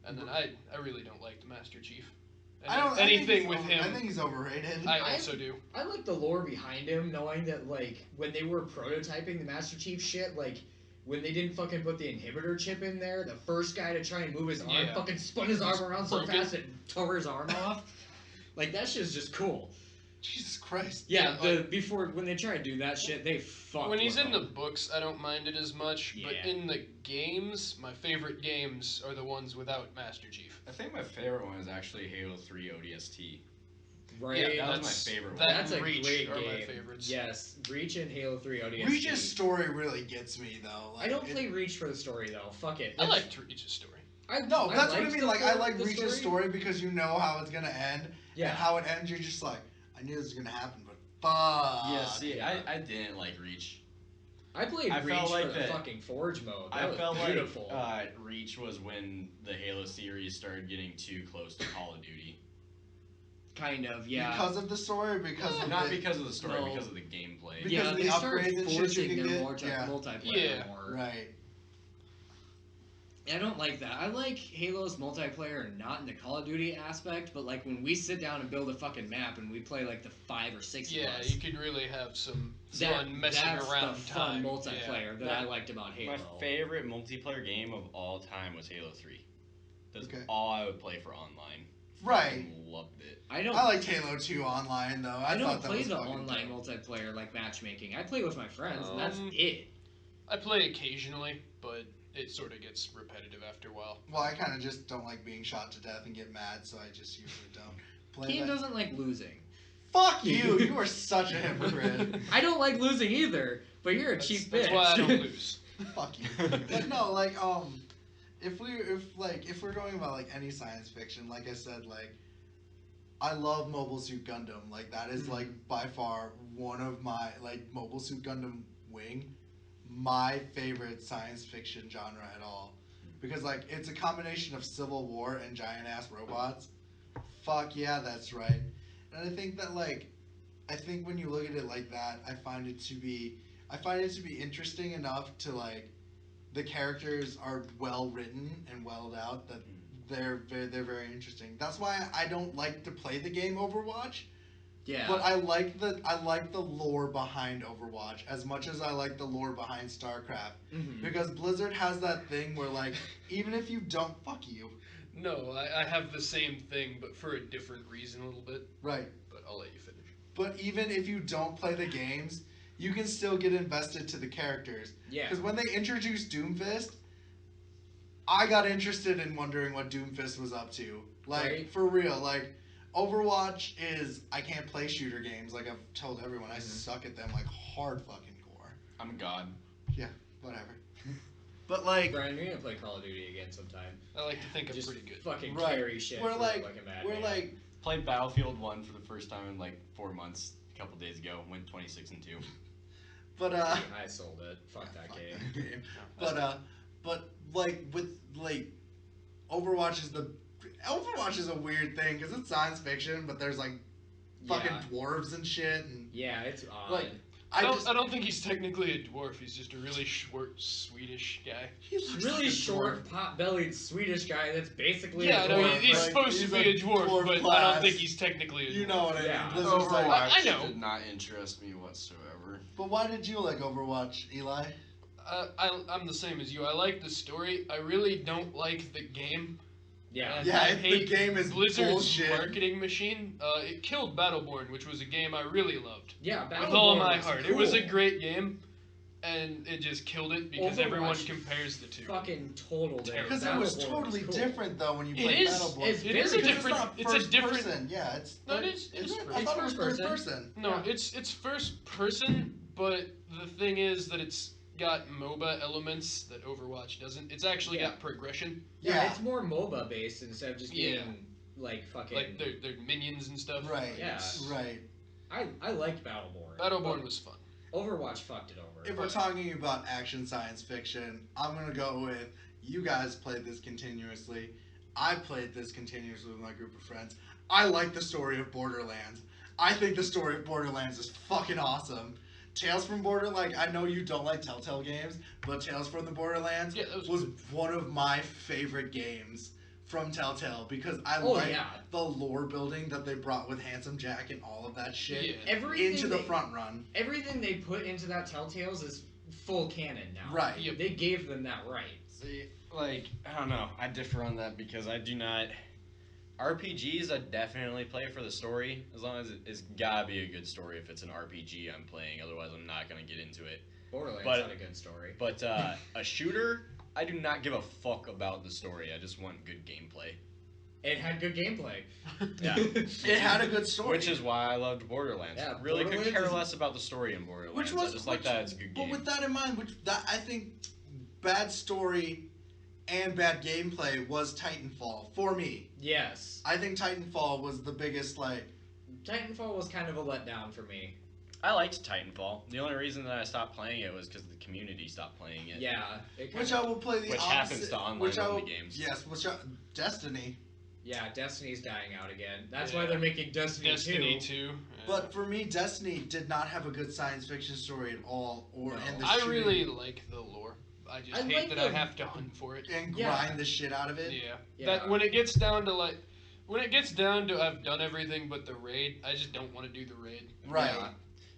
And then I really don't like the Master Chief. I don't. Anything I think with he's him, I think he's overrated. I also do. I like the lore behind him, knowing that, like, when they were prototyping the Master Chief shit, like, when they didn't fucking put the inhibitor chip in there, the first guy to try and move his arm Yeah. fucking spun his arm around so Broke fast it tore his arm off. Like, that shit's just cool. Jesus Christ. Yeah, when they try to do that shit, they fuck. When he's with in the them. books, I don't mind it as much. But Yeah. in the games, my favorite games are the ones without Master Chief. I think my favorite one is actually Halo 3 ODST. Right. Yeah, that was that's- my favorite one. that That's a and Reach great are my game. favorites. Yes, Reach and Halo 3 ODST. Reach's story really gets me though. Like, I don't it- play Reach for the story though. Fuck it. I liked Reach's story. No, that's what I liked mean. the Like, I story- like the Reach's story because you know how it's gonna end. Yeah. And how it ends, you're just like, I knew this was gonna happen, but fuck. Yeah, see, yeah. I didn't like Reach. I played I Reach felt like for the that- fucking Forge mode. That I was felt beautiful. like Reach was when the Halo series started getting too close to Call of Duty. Kind of, yeah. Because of the story, or because of Not the, because of the story, No. because of the gameplay. because yeah, of they the started upgrades and shit forcing you can their get. Yeah. multiplayer Yeah. more. Right. I don't like that. I like Halo's multiplayer not in the Call of Duty aspect, but like when we sit down and build a fucking map and we play like the 5 or 6 Yeah, of us. you could really have some That- fun messing that's around the fun time. multiplayer that I liked about Halo. My favorite multiplayer game of all time was Halo 3. That's Okay. all I would play for online. Right. Fucking loved it. I don't. I liked Halo 2 online though. I thought don't that play was the fucking online dope. multiplayer like matchmaking. I play with my friends, and that's it. I play occasionally, but it sort of gets repetitive after a while. Well, I kind of just don't like being shot to death and get mad, so I just usually don't play Kien that. doesn't like losing. Fuck you! You are such a hypocrite. I don't like losing either, but you're a cheap bitch. That's why I don't lose. Fuck you. But no, like if we're going about like any science fiction, like I said, like I love Mobile Suit Gundam. Like that is like by far one of my Mobile Suit Gundam Wing, my favorite science fiction genre at all, because like it's a combination of Civil War and giant ass robots. Fuck yeah, that's right. And I think that when you look at it like that, I find it to be interesting enough to like the characters are well written and well out that they're very interesting. That's why I don't like to play the game Overwatch. Yeah. But I like the lore behind Overwatch as much as I like the lore behind StarCraft. Because Blizzard has that thing where like even if you don't fuck you. No, I have the same thing, but for a different reason a little bit. Right. But I'll let you finish. But even if you don't play the games, you can still get invested to the characters. Yeah. Because when they introduced Doomfist, I got interested in wondering what Doomfist was up to. Like, Right. for real. Like, Overwatch is... I can't play shooter games. Like, I've told everyone. I suck at them, like, hard fucking core. I'm a god. Yeah, whatever. But, like... Brian, you're gonna play Call of Duty again sometime. I like to think I'm Just pretty good. fucking Right. carry shit. We're for like... a madman. We're like... Played Battlefield 1 for the first time in like 4 months a couple days ago. Went 26-2. But, I sold it. Fuck that fuck game. that game. But, like, with, like... Overwatch is a weird thing, because it's science fiction, but there's, like, fucking Yeah. dwarves and shit, and... Yeah, it's odd. Like, I don't think he's technically a dwarf. He's just a really short Swedish guy. He looks really like a short, dwarf. pot-bellied Swedish guy that's basically Yeah, a no, dwarf. he's like, supposed he's to be a dwarf, but I class. don't think he's technically a dwarf. You know what I mean? Yeah. Blizzard's like, Overwatch I know. did not interest me whatsoever. but why did you like Overwatch, Eli? I'm the same as you. I like the story. I really don't like the game. Yeah. And Yeah, I the hate game is Blizzard's bullshit. marketing machine. It killed Battleborn, which was a game I really loved. Yeah, With all Battleborn my was heart. cool. It was a great game, and it just killed it because everyone Overwatch compares the two. Fucking totaled it. Because it was Battleborn totally cool. different though when you It play is. Battleborn. It's It is very a Because different. It's, It's not a first different. Person. Yeah, it's. No, it is. Is It's it? first. I thought it was first third person. person. No, Yeah. it's first person, but the thing is that it's got MOBA elements that Overwatch doesn't. It's actually Yeah. got progression, Yeah, Yeah. it's more MOBA based instead of just being like fucking. like they're minions and stuff. Right. Yeah. Right. I liked Battleborn. Battleborn but was fun. Overwatch fucked it over. If we're talking about action science fiction, I'm gonna go with you guys played this continuously. I played this continuously with my group of friends. I like the story of Borderlands. I think the story of Borderlands is fucking awesome. Tales from Borderlands, I know you don't like Telltale games, but Tales from the Borderlands Yeah, that was was good. one of my favorite games from Telltale because I Oh, like yeah. the lore building that they brought with Handsome Jack and all of that shit Yeah. everything into the they, front run. Everything they put into that Telltales is full canon now. Right. Yep. They gave them that right. See, like, I don't know. I differ on that because I do not. RPGs, I definitely play for the story, as long as it's gotta be a good story if it's an RPG I'm playing, otherwise I'm not gonna get into it. Borderlands But- had a good story. But a shooter, I do not give a fuck about the story, I just want good gameplay. It had good gameplay. Yeah. It had a good story. Which is why I loved Borderlands. Yeah, Really Borderlands could care is- less about the story in Borderlands. Which was I just like which- that it's a good game. But with that in mind, I think bad story and bad gameplay was Titanfall for me. Yes. I think Titanfall was the biggest like. Titanfall was kind of a letdown for me. I liked Titanfall. The only reason that I stopped playing it was because the community stopped playing it. Yeah. It Which kinda- I will play the Which opposite. happens to online which I only will, games. Yes, Destiny. Yeah, Destiny's dying out again. That's Yeah. why they're making Destiny, Destiny 2. 2. But for me, Destiny did not have a good science fiction story at all, or No. and the I shooting really like the lore. I just I hate like that the- I have to hunt for it. and Yeah. grind the shit out of it. Yeah. Yeah. That when it gets down to I've done everything but the raid, I just don't want to do the raid. Right. Yeah.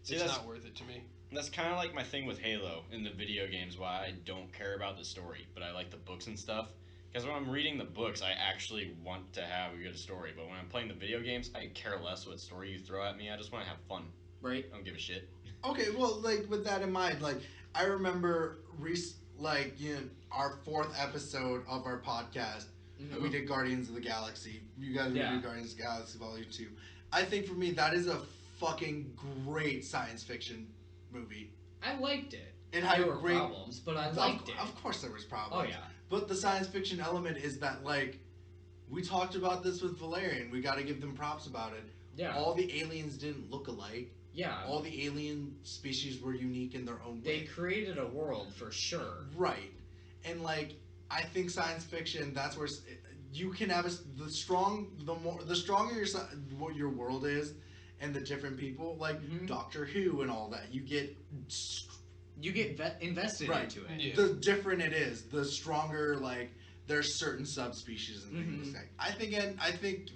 See, It's that's, not worth it to me. that's kind of like my thing with Halo in the video games, why I don't care about the story, but I like the books and stuff. Because when I'm reading the books, I actually want to have a good story. But when I'm playing the video games, I care less what story you throw at me. I just want to have fun. Right. I don't give a shit. Okay, well, like with that in mind, like I remember, our 4th episode of our podcast, we did Guardians of the Galaxy. You guys reviewed Guardians of the Galaxy Volume 2. I think for me that is a fucking great science fiction movie. I liked it. It had there were great problems, but I liked it. Of course there was problems. Oh yeah. But the science fiction element is that, like, we talked about this with Valerian. We got to give them props about it. Yeah. All the aliens didn't look alike. Yeah. All the alien species were unique in their own way. They created a world for sure. Right. And, like, I think science fiction, that's where you can have the stronger your world is and the different people, like Doctor Who and all that, you get invested into it. Yeah. The different it is, the stronger, like, there's certain subspecies and things like that. I think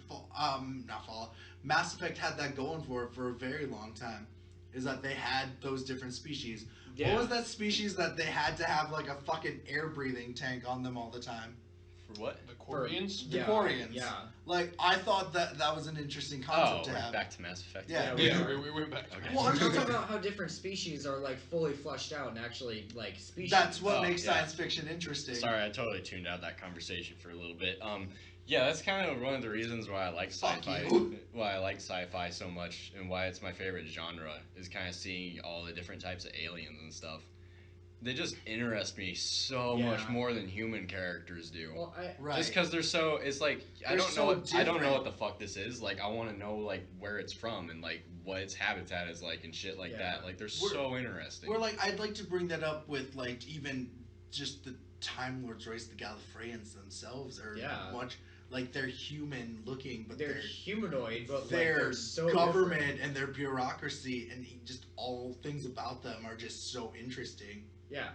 Mass Effect had that going for it for a very long time, is that they had those different species. Yeah. What was that species that they had to have, like, a fucking air breathing tank on them all the time? For what? The Quarians? The Quarians. Yeah. Like, I thought that was an interesting concept to have. Back to Mass Effect. Yeah. We went back. Okay. Well, I'm talking about how different species are like fully fleshed out and actually like species. That's what makes science fiction interesting. Sorry, I totally tuned out that conversation for a little bit. Yeah, that's kind of one of the reasons why I like sci-fi. Why I like sci-fi so much, and why it's my favorite genre, is kind of seeing all the different types of aliens and stuff. They just interest me so much more than human characters do. Well, Just because they're so, it's like I don't know different. what the fuck this is. Like I want to know like where it's from and like what its habitat is like and shit like that. Like they're so interesting. We're like, I'd like to bring that up with like even just the Time Lords race, the Gallifreyans themselves are much like they're human looking, but they're humanoid, but their like, they're so government different. and their bureaucracy and just all things about them are just so interesting. Yeah.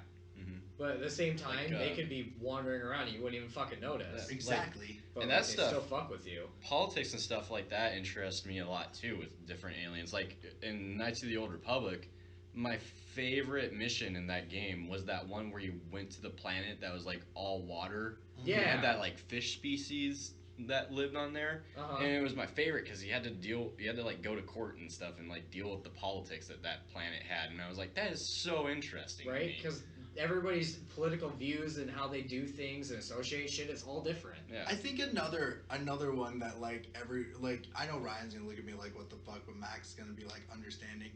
But at the same time, they could be wandering around and you wouldn't even fucking notice. Exactly. But and like, that they stuff, still fuck with you. Politics and stuff like that interests me a lot too with different aliens. Like in Knights of the Old Republic, my favorite mission in that game was that one where you went to the planet that was like all water. Yeah. And had that like fish species that lived on there, and it was my favorite because you had to like go to court and stuff and like deal with the politics that planet had, and I was like, that is so interesting, right? Because everybody's political views and how they do things and associate shit is all different. Yeah. I think another one that like I know Ryan's gonna look at me like what the fuck, but Mac's gonna be like understanding,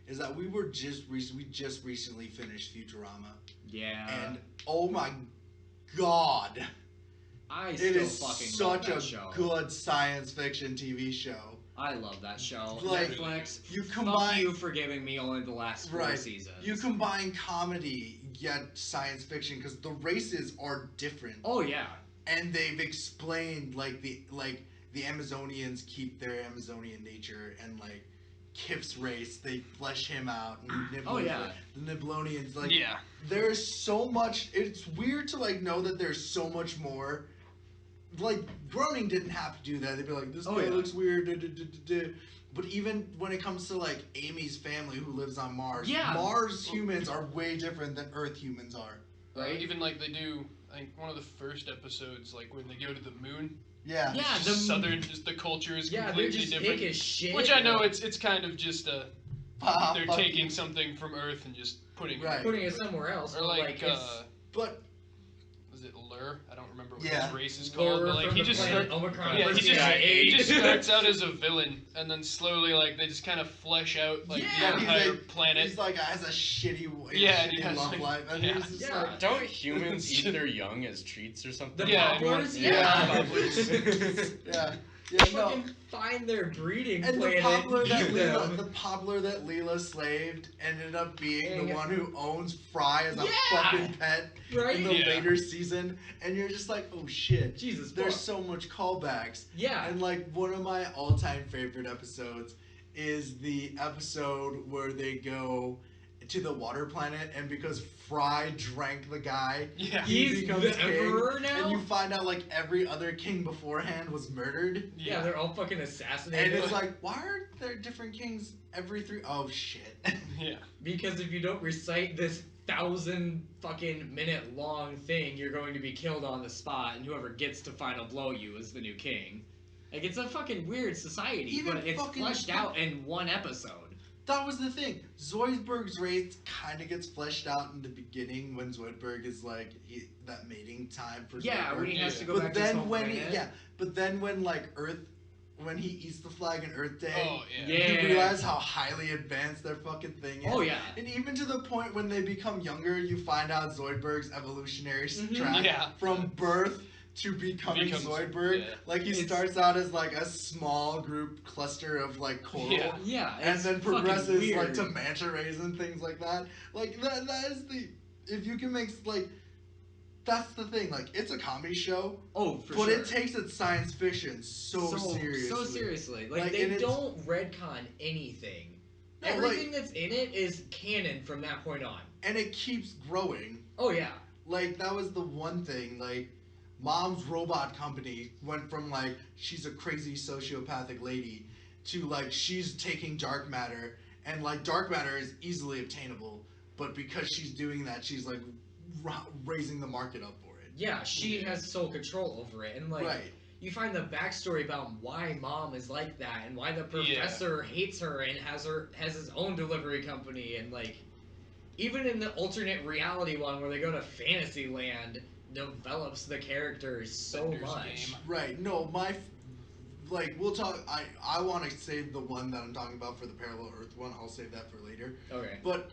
is that we just recently finished Futurama. Yeah. And oh my god. It is fucking love that show. Good science fiction TV show. I love that show. Like, Netflix, fuck you for giving me only the last 4 seasons. You combine comedy yet science fiction because the races are different. Oh yeah. And they've explained the Amazonians keep their Amazonian nature, and like Kif's race, they flesh him out. And the Nibelunians, there's so much. It's weird to like know that there's so much more. Like, Groening didn't have to do that. They'd be like, this guy looks weird. But even when it comes to, like, Amy's family who lives on Mars, Mars humans are way different than Earth humans are. Right? Even, like, they do, I think, one of the first episodes, like, when they go to the moon. Yeah. Yeah, just the culture is completely they're just different. As shit. Which I know it's kind of just they're taking something from Earth and just putting it somewhere else. Or, like, but... Was it Lur? I don't remember what Yeah. his race is called. But like he just he just starts out as a villain, and then slowly like they just kind of flesh out like the entire planet. He's like has a shitty love life. And he's just like, don't humans eat their young as treats or something? The poplars? Yeah, fucking find their breeding and planet. The poplar that Leela slaved ended up being the one who owns Fry as a fucking pet in the later season, and you're just like, oh shit, Jesus, there's so much callbacks. Yeah, and like one of my all-time favorite episodes is the episode where they go to the water planet, and because Fry drank the guy, he becomes the king, emperor now? and you find out like every other king beforehand was murdered. Yeah, they're all fucking assassinated. And it's like, why are there different kings every 3? Oh shit. Yeah. Because if you don't recite this 1,000 fucking minute long thing, you're going to be killed on the spot, and whoever gets to final blow you is the new king. Like, it's a fucking weird society, Even but it's fucking fleshed out in one episode. That was the thing. Zoidberg's race kind of gets fleshed out in the beginning when Zoidberg is like that mating time for Yeah, Zoidberg. when he has to go But back to his then home when planet. but then when like when he eats the flag on Earth Day, Oh, yeah. Yeah. you realize how highly advanced their fucking thing is. Oh, yeah. And even to the point when they become younger, you find out Zoidberg's evolutionary Mhm. track Yeah. from birth to becoming Becomes- Zoidberg. yeah. Like he It's- starts out as like a small group cluster of like coral. Yeah. Yeah, And it's then fucking progresses like weird. to manta rays and things like that. Like that is the if you can make like that's the thing. Like it's a comedy show, Oh, for but sure. it takes its science fiction so seriously. So seriously. Like, Like, they and it's- don't retcon anything. No, Everything that's in it is canon from that point on. And it keeps growing. Oh, yeah. Like that was the one thing. Like Mom's robot company went from like she's a crazy sociopathic lady to like she's taking dark matter, and like dark matter is easily obtainable, but because she's doing that, she's like raising the market up for it. Yeah, she has sole control over it. And, like, Right. you find the backstory about why Mom is like that and why the professor hates her and has his own delivery company. And, like, even in the alternate reality one where they go to Fantasyland, develops the characters so Bender's much. Game. Right. No, like we'll talk. I want to save the one that I'm talking about for the parallel Earth one. I'll save that for later. Okay. But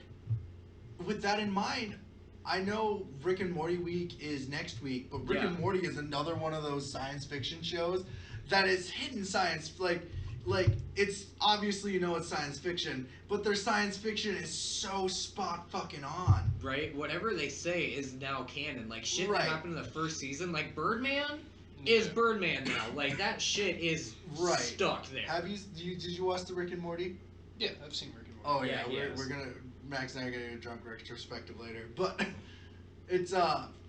with that in mind, I know Rick and Morty week is next week, but Rick Yeah. and Morty is another one of those science fiction shows that is hidden science. Like it's obviously it's science fiction, but their science fiction is so spot fucking on. Right? Whatever they say is now canon. Like, shit Right. that happened in the first season, like Birdman is Yeah. Birdman now. Like, that shit is Right. stuck there. Did you watch the Rick and Morty? Yeah, I've seen Rick and Morty. Oh Yeah, yeah, yes. we're gonna Max and I are gonna do a drunk retrospective later, but it's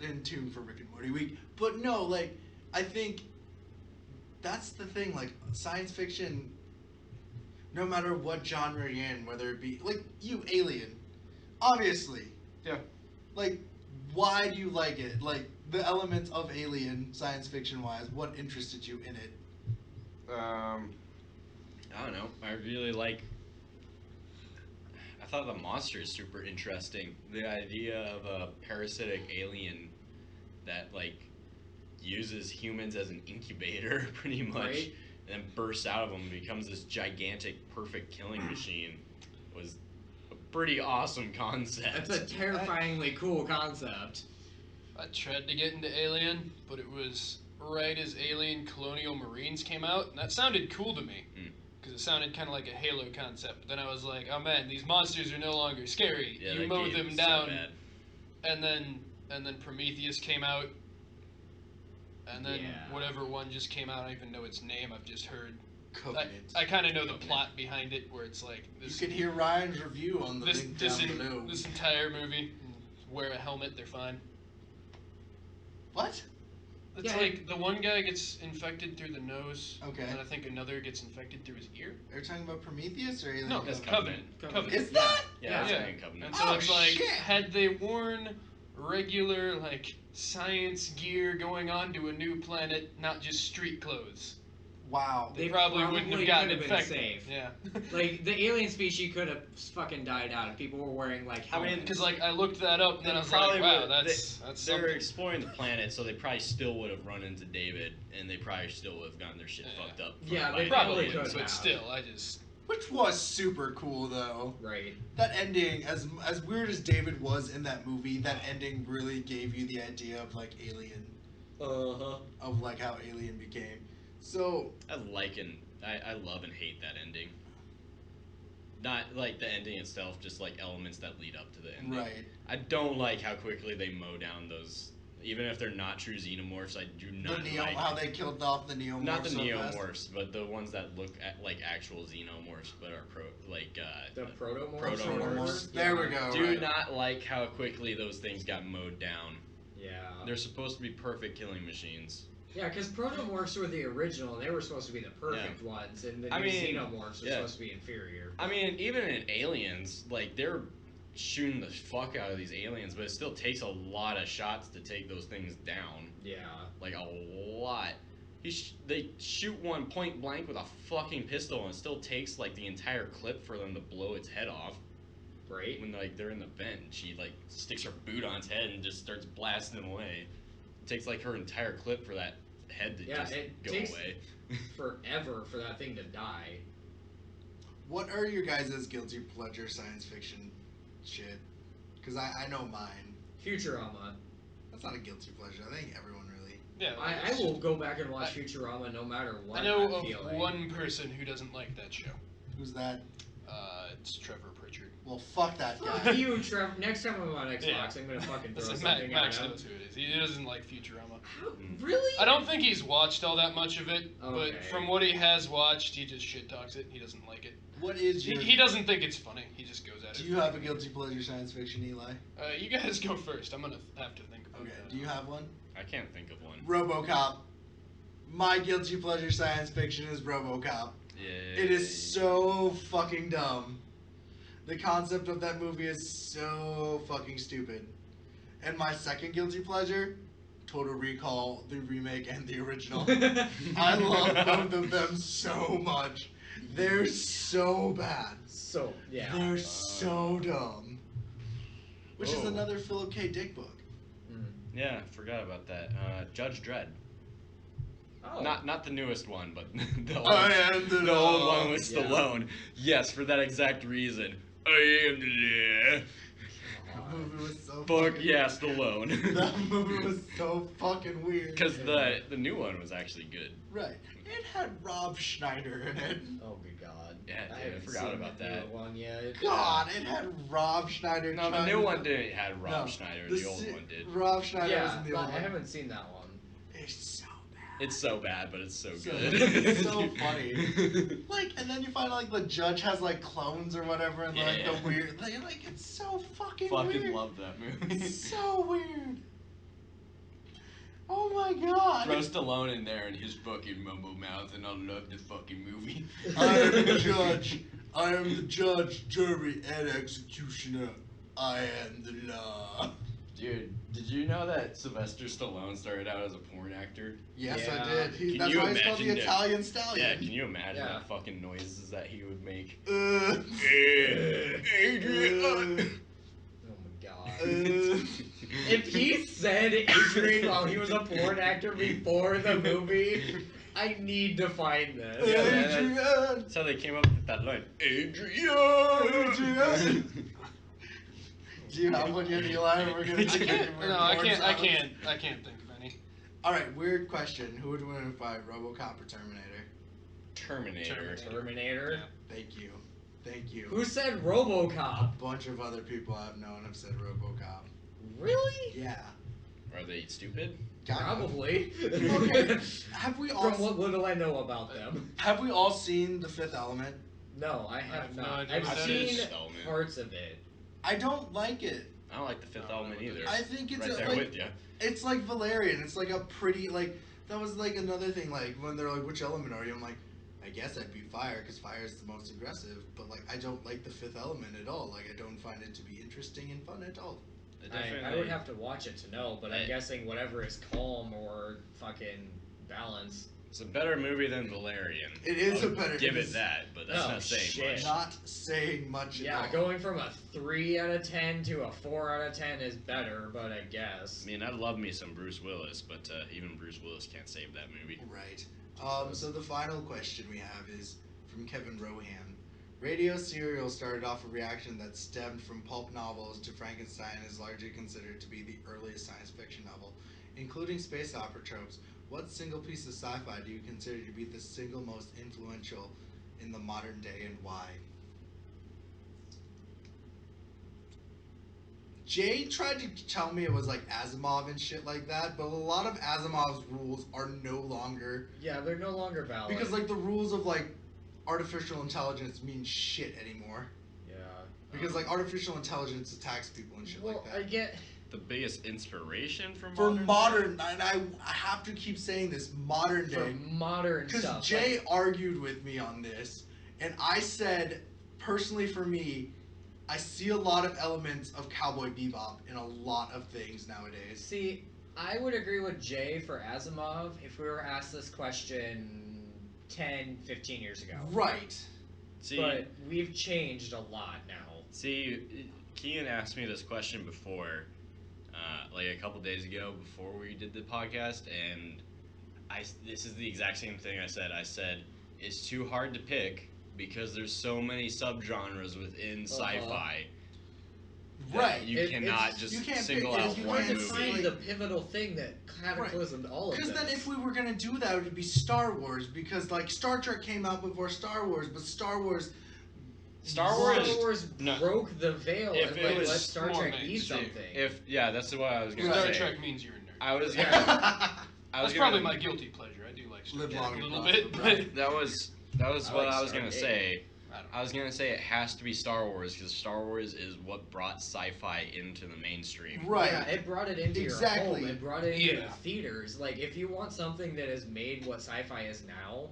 in tune for Rick and Morty week. But no, like I think that's the thing. Like science fiction, no matter what genre you're in, whether it be like Alien, obviously. Yeah. Like, why do you like it? Like the elements of Alien, science fiction wise, what interested you in it? I don't know. I really like. I thought the monster is super interesting. The idea of a parasitic alien that like uses humans as an incubator, pretty much, Right. and then bursts out of them and becomes this gigantic, perfect killing machine, was a pretty awesome concept. That's a terrifyingly cool concept. I tried to get into Alien, but it was right as Alien Colonial Marines came out, and that sounded cool to me. Hmm. Because it sounded kind of like a Halo concept. But then I was like, oh man, these monsters are no longer scary. Yeah, you that mow game them was so down. bad. And then Prometheus came out. And then Yeah. whatever one just came out, I don't even know its name, I've just heard. Covenant. I kind of know the Covenant. plot behind it, where it's like You this can hear Ryan's review on the this link this, down en- below. this entire movie. Wear a helmet, they're fine. What? It's Yeah. like the one guy gets infected through the nose, Okay. and I think another gets infected through his ear. Are you talking about Prometheus or Alien? No, That's that's Covenant? Covenant. Covenant. Is that? Yeah, that's Yeah. Alien Covenant. And so Oh, it's like, shit. had they worn regular like science gear going onto a new planet, not just street clothes, Wow. they They probably wouldn't probably have gotten could have been infected. safe. Yeah. Like, the alien species could have fucking died out if people were wearing, like, I mean, helmets. Because like I looked that up, and then I was like, Probably wow, would- that's They're something. exploring the planet, so they probably still would have run into David, and they probably still would have gotten their shit Yeah. fucked up. Yeah, by they then. Probably, could but have. still, I just Which was super cool though. Right. That ending, as weird as David was in that movie, that ending really gave you the idea of like Alien, Uh-huh. of like how Alien became. So I love and hate that ending. Not like the ending itself, just like elements that lead up to the ending. right, I don't like how quickly they mow down those, even if they're not true xenomorphs. I do the not neo, like how they killed off the neomorphs. not the so fast. neomorphs, but the ones that look like actual xenomorphs, but are The protomorphs? Protomorphs. There we go. Do right. not like how quickly those things got mowed down. Yeah. They're supposed to be perfect killing machines. Yeah, because protomorphs were the original, and they were supposed to be the perfect ones, and the I new mean, xenomorphs were yeah. supposed to be inferior. I mean, even in Aliens, like they're shooting the fuck out of these aliens, but it still takes a lot of shots to take those things down. Yeah. Like a lot. They shoot one point blank with a fucking pistol, and it still takes like the entire clip for them to blow its head off. Right. When like they're in the vent, she like sticks her boot on its head and just starts blasting away. It takes like her entire clip for that head to just go away. Forever for that thing to die. What are your guys' guilty pleasure science fiction shit? Because I know mine. Futurama. That's not a guilty pleasure. I think everyone really. Yeah. I will go back and watch Futurama no matter what I know I'm of feeling. one person who doesn't like that show. Who's that? It's Trevor Pritchard. Well, fuck that guy. Fuck you, Trev. Next time I'm on Xbox, Yeah. I'm gonna fucking throw Listen, something Max at him. knows who it is. He doesn't like Futurama. How? Really? I don't think he's watched all that much of it, Okay. but from what he has watched, he just shit talks it. He doesn't like it. What is your? He doesn't think it's funny. He just goes at it. Do you have a guilty pleasure science fiction, Eli? You guys go first. I'm gonna have to think about Okay. that. Do you have one? I can't think of one. RoboCop. My guilty pleasure science fiction is RoboCop. Yeah. It is so fucking dumb. The concept of that movie is so fucking stupid. And my second guilty pleasure, Total Recall, the remake and the original. I love both of them so much. They're so bad. So, yeah. They're so dumb. Which is Oh. another Philip K. Dick book. Yeah, forgot about that. Judge Dredd. Oh. Not the newest one, but the old, I am the the old law. one with Yeah. Stallone. Yes, for that exact reason. I am the That movie was so fuck fucking yeah, Stallone. That movie was so fucking weird. Because the new one was actually good. Right. It had Rob Schneider in it. Oh, good God. Yeah, dude, I haven't forgot seen about the that. newer one yet. God, it had Rob Schneider. No, the trying new to- one didn't have Rob No, Schneider. The old one did. Rob Schneider was Yeah, in the but old I one. haven't seen that one. It's so bad. It's so bad, but it's so So- good. it's so funny. Like, and then you find like the judge has like clones or whatever, and like Yeah. the weird, like it's so fucking Fucking weird. love that movie. It's so weird. Oh my god. Throw Stallone in there in his fucking mumble mouth, and I'll love the fucking movie. I am the judge. I am the judge, jury, and executioner. I am the law. Dude, did you know that Sylvester Stallone started out as a porn actor? Yes, Yeah. I did. Can That's you why he's called the imagine that? Italian Yeah, stallion. can you imagine Yeah. the fucking noises that he would make? Adrian. Oh my God. Uh, If he said Adrian while he was a porn actor before the movie, I need to find this. Yeah, man, Adrian. That's how they came up with that line. Adrian! Adrian. Do you have one yet, Eli? We're gonna I take can't. a No, I board can't. I silence. can't. I can't think of any. All right, weird question. Who would win in a fight, RoboCop or Terminator? Terminator. Terminator. Thank you. Thank you. Who said RoboCop? A bunch of other people I've known have said RoboCop. Really? Yeah. Are they stupid? Kind of. Probably. Okay. Have we all From what little I know about them. have we all seen The Fifth Element? No, I have have no not. idea I've what that seen is. Element. parts of it. I don't like it. I don't like the Fifth Element either. I think it's right a, there like, with you. It's like Valerian. It's like a pretty like that was like another thing. Like when they're like, which element are you? I'm like, I guess I'd be fire because fire is the most aggressive. But like, I don't like the Fifth Element at all. Like, I don't find it to be interesting and fun at all. I would have to watch it to know, but I'm I- guessing whatever is calm or fucking balance. It's a better movie than Valerian. It is I'll a better. give it it is that, but that's Oh, not saying shit. much. Not saying much. Yeah, at all. going from a 3 out of 10 to a 4 out of 10 is better, but I guess. I mean, I love me some Bruce Willis, but even Bruce Willis can't save that movie. Right. So the final question we have is from Kevin Rohan. Radio serial started off a reaction that stemmed from pulp novels to Frankenstein and is largely considered to be the earliest science fiction novel, including space opera tropes. What single piece of sci-fi do you consider to be the single most influential in the modern day and why? Jay tried to tell me it was like Asimov and shit like that, but a lot of Asimov's rules are no longer Yeah, they're no longer valid. because like the rules of like artificial intelligence mean shit anymore. Yeah. Because like artificial intelligence attacks people and shit Well, like I that. get. The biggest inspiration for Modern, and I have to keep saying this, modern For day. modern Because stuff. Jay argued with me on this, and I said, personally for me, I see a lot of elements of Cowboy Bebop in a lot of things nowadays. See, I would agree with Jay for Asimov if we were asked this question 10, 15 years ago. Right. See, But we've changed a lot now. see, Kien asked me this question before, like a couple days ago before we did the podcast, and this is the exact same thing I said. I said, it's too hard to pick because there's so many subgenres within sci-fi. Right. You cannot just you can't single pick, out you one can't movie. Find the pivotal thing that cataclysmed all of this. Because then if we were going to do that, it would be Star Wars. Because, like, Star Trek came out before Star Wars, but Star Wars Star Wars Wars. No. broke the veil If and it like, was let Star more Trek be mainstream. something. That's what I was gonna Star say. Trek means you're a nerd. I was gonna. I was That's gonna, probably my guilty pleasure. I do like Star Live Trek long a and little prosper, bit, bro. but That was I what like I was gonna Stargate. say. I don't know. I was gonna say it has to be Star Wars because Star Wars is what brought sci-fi into the mainstream. Right. Yeah, it brought it into Exactly. your home. It brought it into Yeah. the theaters. Like, if you want something that has made what sci-fi is now,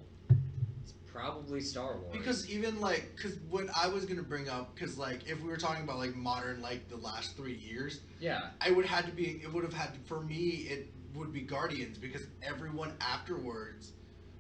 it's probably Star Wars. Because even, like, because what I was going to bring up, because, like, if we were talking about, like, modern, like, the last 3 years, yeah, it would have had to, for me, it would be Guardians, because everyone afterwards,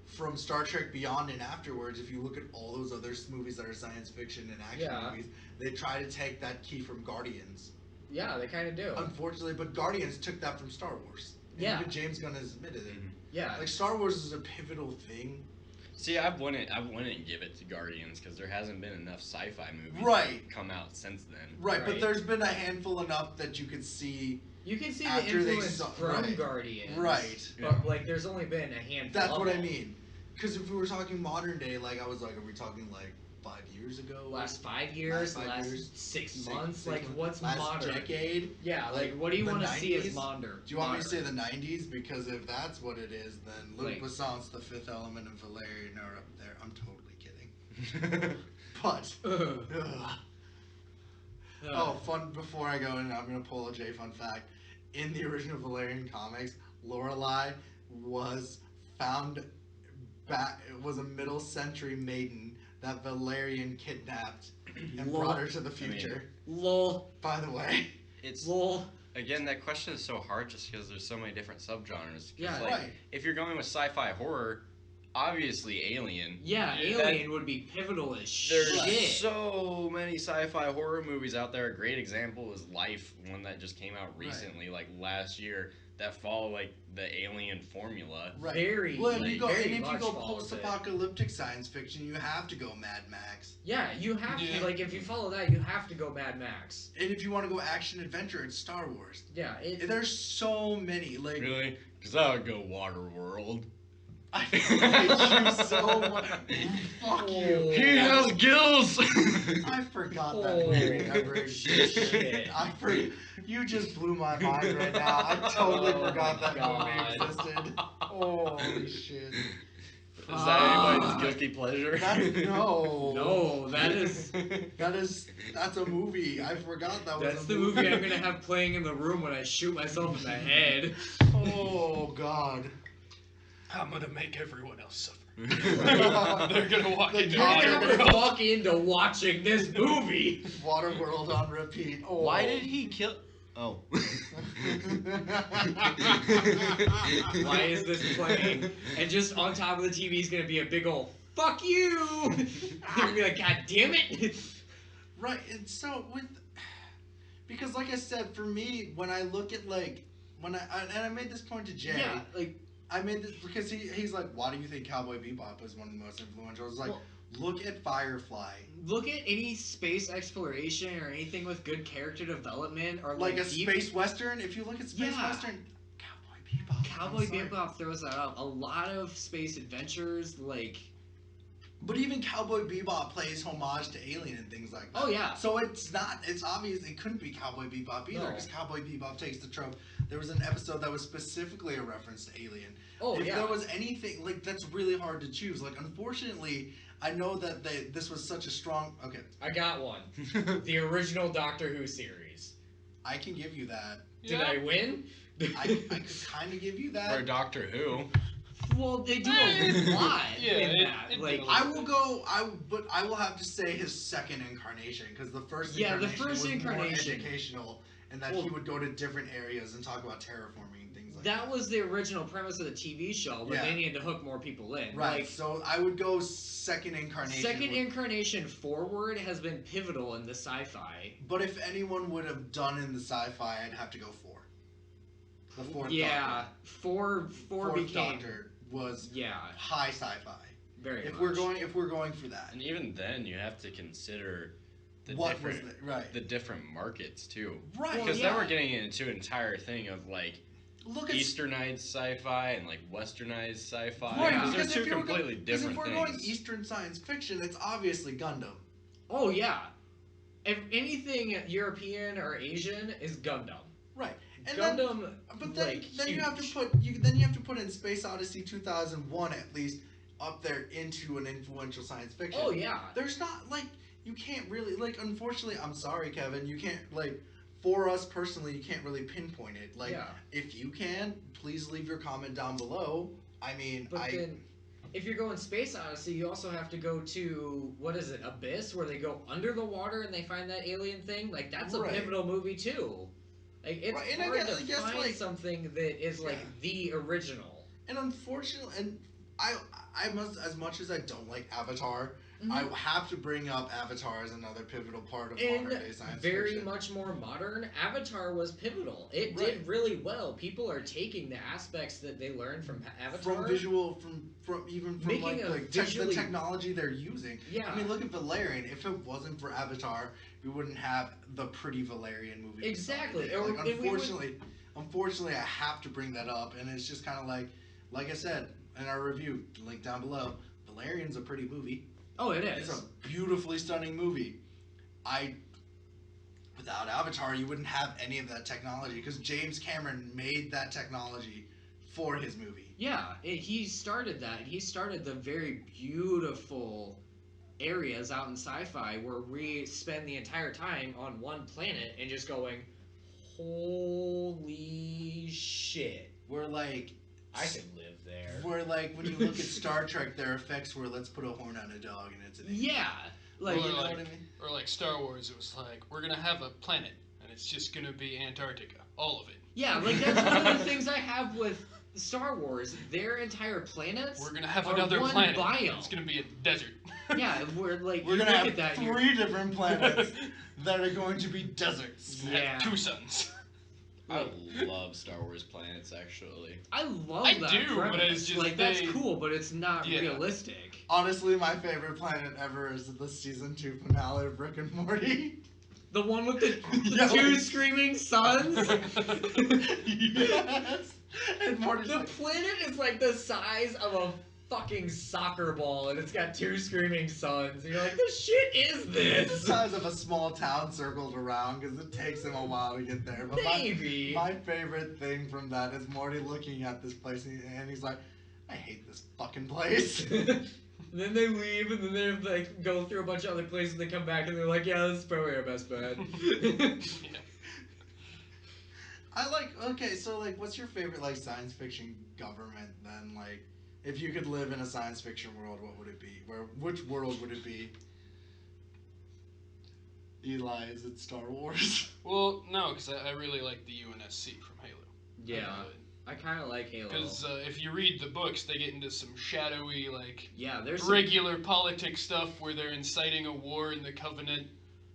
from Star Trek Beyond and afterwards, if you look at all those other movies that are science fiction and action Yeah. movies, they try to take that key from Guardians. yeah, they kind of do. Unfortunately, but Guardians took that from Star Wars. And Yeah. even James Gunn has admitted it. Yeah, Like, Star Wars is a pivotal thing. See, I wouldn't give it to Guardians because there hasn't been enough sci-fi movies Right. come out since then. Right, but Right. there's been a handful enough that you could see. you can see the after they influence saw- from right. Guardians. Right. But, like, there's only been a handful That's of what I them. mean. Because if we were talking modern day, like, I was like, are we talking, like, 5 years ago? Last 5 years, Last 5 last years, 6 months, six like, months, what's last modern? decade? Yeah, Like, like, what do you the want to see as 90s? modern? Do you want me to say the 90s? Because if that's what it is, then Luc Like- Besson's The Fifth Element and Valerian are up there. I'm totally kidding. But, ugh. Oh, fun, before I go in, I'm going to pull a J fun fact. In the original Valerian comics, Lorelei was found back, it was a middle century maiden that Valerian kidnapped and Lol. brought her to the future. Lol. By the way. It's Lol. again that question is so hard just because there's so many different subgenres. 'Cause, Yeah. like, Right. if you're going with sci-fi horror, obviously Alien. Yeah, Yeah. Alien would be pivotal as There's shit. so many sci-fi horror movies out there. A great example is Life, one that just came out recently, like last year, that follow like the Alien formula. Right. Very, Well, and like, you go, very and if you much go follows it. post-apocalyptic science fiction, you have to go Mad Max. Yeah, you have Yeah. to, like, if you follow that, you have to go Mad Max. And if you want to go action adventure, it's Star Wars. Yeah, There's so many. Like, Really? Because I would go Waterworld. I hate you so much. Fuck you. He has gills. I forgot that movie ever existed. shit. You just blew my mind right now. I totally Oh forgot that God. movie existed. Holy shit. Is that anybody's guilty pleasure? No. No, that's a movie. I forgot that was a the movie I'm gonna have playing in the room when I shoot myself in the head. Oh God. I'm gonna make everyone else suffer. Right. They're gonna walk The into You're Waterworld. gonna Waterworld. walk into watching this movie. Waterworld on repeat. Oh. Why did he kill? Oh. Why is this playing? And just on top of the TV is gonna be a big ol' fuck you. You're gonna be like, God damn it. Right, and so because like I said, for me, when I look at and I made this point to Jay. Yeah, like, I made this because he's like, why do you think Cowboy Bebop is one of the most influential? I was like, Well- look at Firefly. look at any space exploration or anything with good character development or Like a deep- space western. If you look at space Yeah. western, Cowboy Bebop. Cowboy I'm sorry. Bebop throws that up. A lot of space adventures, like, But even Cowboy Bebop plays homage to Alien and things like that. oh yeah, So it's obvious it couldn't be Cowboy Bebop either No. because Cowboy Bebop takes the trope. There was an episode that was specifically a reference to Alien. oh If yeah. there was anything, like, that's really hard to choose. Like, unfortunately, I know that this was such a strong, okay, I got one. The original Doctor Who series. I can give you that. Did I win? I could kind of give you For that. Doctor Who. Well, they do a lot Yeah, in it- that. it Like, did. But I will have to say his second incarnation, because the first Yeah, the incarnation first was incarnation. more educational, and that he would go to different areas and talk about terraforming and things like that. that was the original premise of the TV show, but Yeah. they needed to hook more people in. Right. Like, So I would go second incarnation. second incarnation forward has been pivotal in the sci-fi. But if anyone would have done in the sci-fi, I'd have to go 4. The fourth Yeah, Doctor. four Fourth became Doctor was yeah, high sci-fi. very If much. we're going for that. And even then, you have to consider the What was different the right? different markets too. Right. Because yeah. then we're getting into an entire thing of like Look at Easternized sci-fi and like Westernized sci-fi. Right, Because because they're if two completely different if we're things. going Eastern science fiction, it's obviously Gundam. Oh yeah, if anything European or Asian is Gundam. Right. And then, Gundam, but then, like, then you have to huge. put in Space Odyssey 2001 at least up there into an influential science fiction. Oh yeah. There's not like you can't really like. Unfortunately, I'm sorry, Kevin. You can't like. For us personally, you can't really pinpoint it. Like, Yeah. if you can, please leave your comment down below. I mean, But then, if you're going Space Odyssey, you also have to go to, what is it, Abyss, where they go under the water and they find that alien thing? Like, that's a Right. pivotal movie, too. Like, it's Right, and I hard guess- to I guess, find like- something that is, like, the original. and unfortunately, and I must, as much as I don't like Avatar, Mhm. I have to bring up Avatar as another pivotal part of And modern day science very fiction. much more modern, Avatar was pivotal. It Right. did really well. People are taking the aspects that they learned from Avatar. From visual, from even from Making a the visually- technology they're using. Yeah. I mean, look at Valerian. If it wasn't for Avatar, we wouldn't have the pretty Valerian movie. we saw Exactly. today. Or- Like, and we would- unfortunately, I have to bring that up, and it's just kind of like I said in our review, link down below. Valerian's a pretty movie. Oh, it It's is. a beautifully stunning movie. Without Avatar, you wouldn't have any of that technology because James Cameron made that technology for his movie. Yeah, he started that. He started the very beautiful areas out in sci-fi where we spend the entire time on one planet and just going, holy shit, We're like, I could live there. where like when you look at Star Trek, their effects were let's put a horn on a dog and it's an alien. Yeah, like You know like- what I mean? Or like Star Wars, it was like, we're gonna have a planet, and it's just gonna be Antarctica. All of it. yeah, like that's one of the things I have with Star Wars. Their entire planets. We're gonna have Or another one planet. biome. It's gonna be a desert. Yeah, we're like We're you gonna look have at that. and you're- 3 different planets that are going to be deserts. Yeah. Have 2 suns. I love Star Wars planets actually. I love I that do, but premise. it's just like that's they- cool, but it's not Yeah. realistic. Honestly, my favorite planet ever is the season 2 finale of Rick and Morty. The one with the Yes. 2 screaming suns. Yes. And Morty's The like, planet is like the size of a fucking soccer ball, and it's got 2 screaming suns. And you're like, the shit is the this? size of a small town circled around because it takes him a while to get there. But Maybe. my favorite thing from that is Morty looking at this place and he's like, I hate this fucking place. And then they leave, and then they like go through a bunch of other places, and they come back, and they're like, yeah, this is probably our best bet. Yeah. I like, okay, so like, what's your favorite like science fiction government then? Like, if you could live in a science fiction world, what would it be? Which world would it be? Eli, is it Star Wars? Well, no, because I really like the UNSC from Halo. Yeah, I kind of like Halo. Because if you read the books, they get into some shadowy, like, Yeah, there's some- regular politics stuff where they're inciting a war in the Covenant,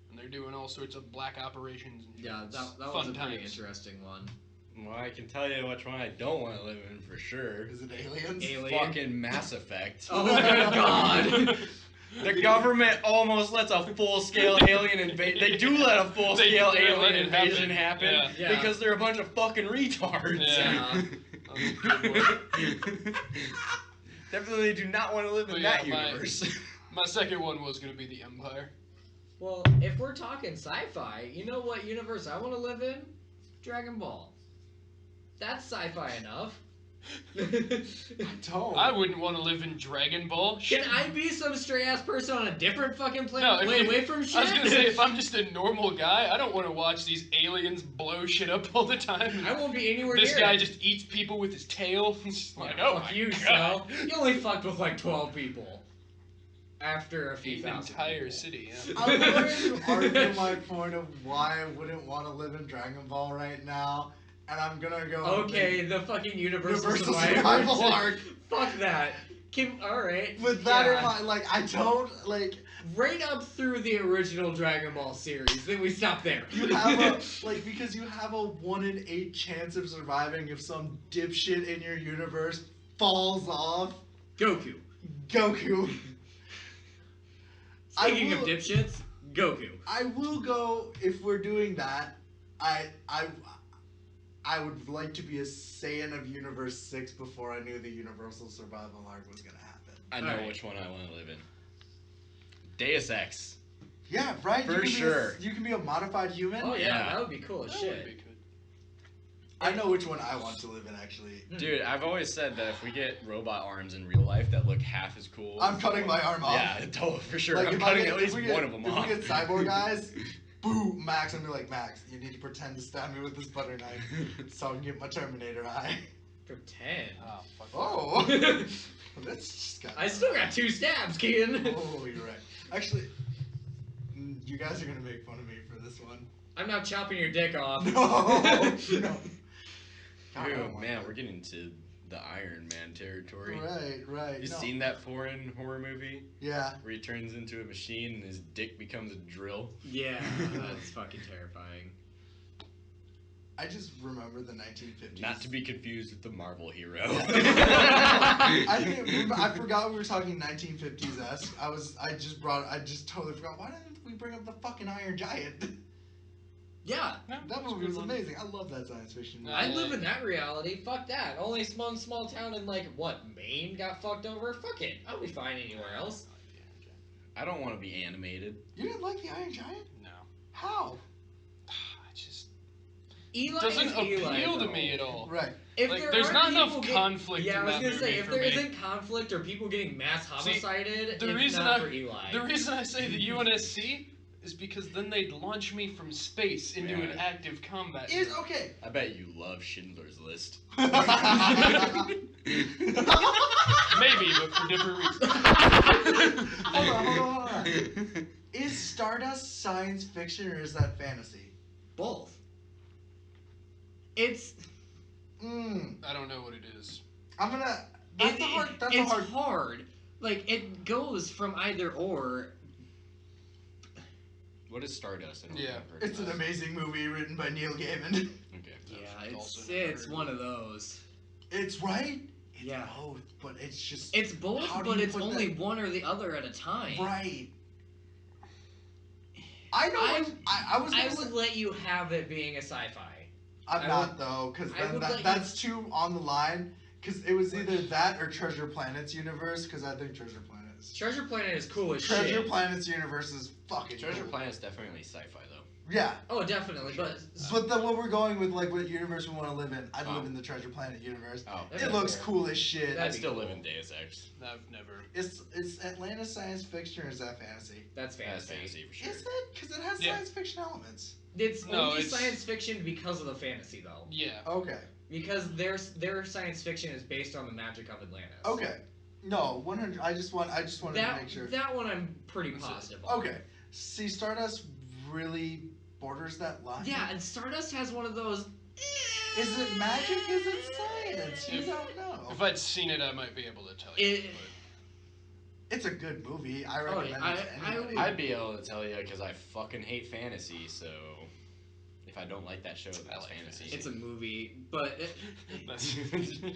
and they're doing all sorts of black operations. And Yeah, it's that fun was a pretty times. interesting one. Well, I can tell you which one I don't want to live in for sure. Is it aliens? Alien. Fucking Mass Effect. Oh my god. The government almost lets a full-scale alien invasion. They do let a full-scale They let alien it happen. invasion happen Yeah. Yeah. because they're a bunch of fucking retards. Yeah. That's a good one. Definitely do not want to live in But that yeah, universe. My second one was going to be the Empire. Well, if we're talking sci-fi, you know what universe I want to live in? Dragon Ball. That's sci-fi enough. I don't. I wouldn't want to live in Dragon Ball. Can I be some stray ass person on a different fucking No, planet? if Way you- away from shit. I was gonna say, if I'm just a normal guy, I don't want to watch these aliens blow shit up all the time. I won't be anywhere This near guy it. just eats people with his tail. He's just like, Yeah, oh fuck my you, god. Sal. You only fucked with like 12 people. After a few An thousand. entire people. city, yeah. I'm going to argue my point of why I wouldn't want to live in Dragon Ball right now, and I'm gonna go. Okay, the fucking Universal Universal Survivor Survival arc. Fuck that. Alright. With that yeah. in mind, like I don't like. Right up through the original Dragon Ball series, then we stop there. You have a like because you have a 1 in 8 chance of surviving if some dipshit in your universe falls off. Goku. Goku. Speaking of will- dipshits, Goku. I will go if we're doing that. I would like to be a Saiyan of Universe 6 before I knew the Universal Survival arc was gonna happen. I know Alright. which one I want to live in. Deus Ex. Yeah, right. For you can sure. you can be a modified human. Oh yeah, Yeah. that would be cool as That would shit. be good. I know which one I want to live in actually. Dude, I've always said that if we get robot arms in real life that look half as cool. I'm cutting my arm off. Yeah, totally, for sure. Like, I'm if I cutting get- at if least we get- one of them if off. we get cyborg guys, boom, Max, I'm gonna be like, Max, you need to pretend to stab me with this butter knife so I can get my Terminator eye. Pretend. Oh, fuck. Oh, that's just got. I still got 2 stabs, Kien. Oh, you're right. Actually, you guys are gonna make fun of me for this one. I'm not chopping your dick off. No, no. God, I Dude, don't want man, that. we're getting into the Iron Man territory. Right. You no. seen that foreign horror movie Yeah. where he turns into a machine and his dick becomes a drill? Yeah, that's fucking terrifying. I just remember the 1950s. Not to be confused with the Marvel hero. I forgot we were talking 1950s-esque. I just totally forgot. Why didn't we bring up the fucking Iron Giant? Yeah, No, That that's a movie good was one. amazing. I love that science fiction movie. I live in that reality. Fuck that. Only small town in like what Maine got fucked over. Fuck it. I'll be fine anywhere else. I don't want to be animated. You didn't like the Iron Giant? No. How? I just Eli doesn't is Eli, appeal to though. me at all. Right. If Like, there there's aren't not enough people conflict Yeah, in I was that gonna say movie if for there me. isn't conflict or people getting mass homicided, the it's reason not I- for Eli. The reason I say the UNSC is because then they'd launch me from space into an Yeah. active combat. Is zone. okay. I bet you love Schindler's List. Maybe, but for different reasons. Hold on. Is Stardust science fiction or is that fantasy? Both. It's I don't know what it is. I'm gonna. That's a hard. That's a it's hard. hard. Like it goes from either or. What is Stardust? I don't Yeah. think I've heard It's of an that. amazing movie written by Neil Gaiman. Okay. Yeah, also it's never one heard of those. It's right. It's Yeah. both, but it's just It's both, How do but you it's put only that- one or the other at a time. right. I know. I was. I Gonna say, would let you have it being a sci-fi. I'm I not would- though, because I then would let you- that's too on the line. Because it was either that or Treasure Planet's universe. Because I think Treasure Planet is. Treasure Planet is cool as Treasure shit. Planet's universe is fucking. Treasure cool. Planet's definitely sci-fi though. Yeah, Oh, definitely, but but then what we're going with, like what universe we want to live in. I'd Oh. live in the Treasure Planet universe. Oh, Okay. It looks Yeah. cool as shit. That'd I'd be still cool. live in Deus Ex. I've never. It's Atlanta science fiction or is that fantasy? that's That's fantasy. fantasy for sure. Is it? Because it has Yeah. science fiction elements. It's No, only it's- science fiction because of the fantasy, though. Yeah. Okay. Because their science fiction is based on the magic of Atlantis. Okay. No, 100. I just wanted to make sure. That one I'm pretty That's it. positive on. Okay. See, Stardust really borders that line. Yeah, and Stardust has one of those. Is it magic? Is it science? You If- don't know. If I'd seen it, I might be able to tell you. It- It's a good movie. I Oh, recommend yeah, it to I anybody. I'd be able to tell you because I fucking hate fantasy. So if I don't like that show, that's like fantasy. It's a movie, but That's-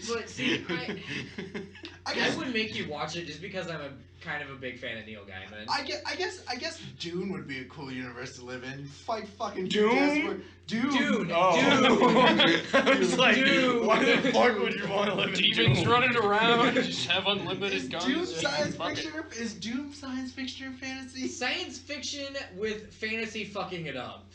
but see, I I guess. would make you watch it just because I'm a kind of a big fan of Neil Gaiman. I guess Dune would be a cool universe to live in. You fight fucking Dune? Dune. Dune. Oh. I was like, Dude. why the fuck would you want to live in Demons Dune? running around, just have unlimited Is guns. Dune science Fuck it. fiction? Is Doom science fiction or fantasy? Science fiction with fantasy fucking it up.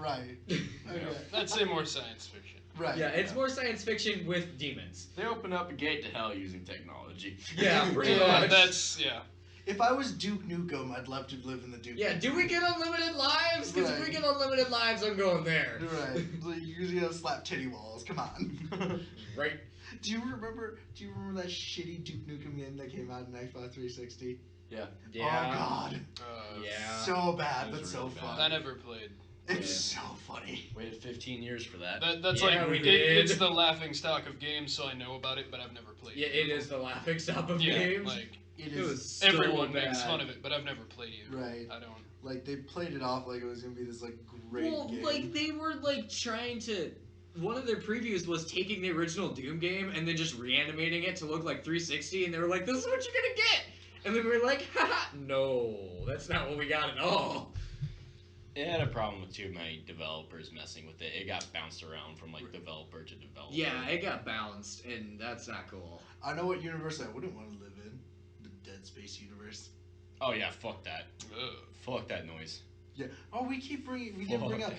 Right. Yeah, Okay. I'd say more science fiction. Right. Yeah, it's more science fiction with demons. They open up a gate to hell using technology. Yeah, pretty Yeah, much. that's yeah. If I was Duke Nukem, I'd love to live in the Duke. Yeah, do we get unlimited lives? Because if we Right. get unlimited lives, I'm going there. Right. Like, you're usually gonna slap titty walls. Come on. Right. Do you remember that shitty Duke Nukem game that came out in Xbox 360? Yeah. Yeah. Oh god. Yeah. So bad, It but was so really bad. fun. I never played. It's so funny. Waited 15 years for that. That's Yeah, like we it, did. it's the laughing stock of games, so I know about it, but I've never played. Yeah, it is the laughing stock of Yeah, games. like It It is was so everyone bad. makes fun of it, but I've never played it. right. I don't. Like they played it off like it was gonna be this like great Well, game. like they were like trying to. One of their previews was taking the original Doom game and then just reanimating it to look like 360, and they were like, "This is what you're gonna get," and then we were like, "Haha, no, that's not what we got at all." It had a problem with too many developers messing with it. It got bounced around from like developer to developer. Yeah, it got balanced, and that's not cool. I know what universe I wouldn't want to live in. The Dead Space universe. Oh yeah, fuck that. Ugh. Fuck that noise. Yeah. Oh, we didn't bring up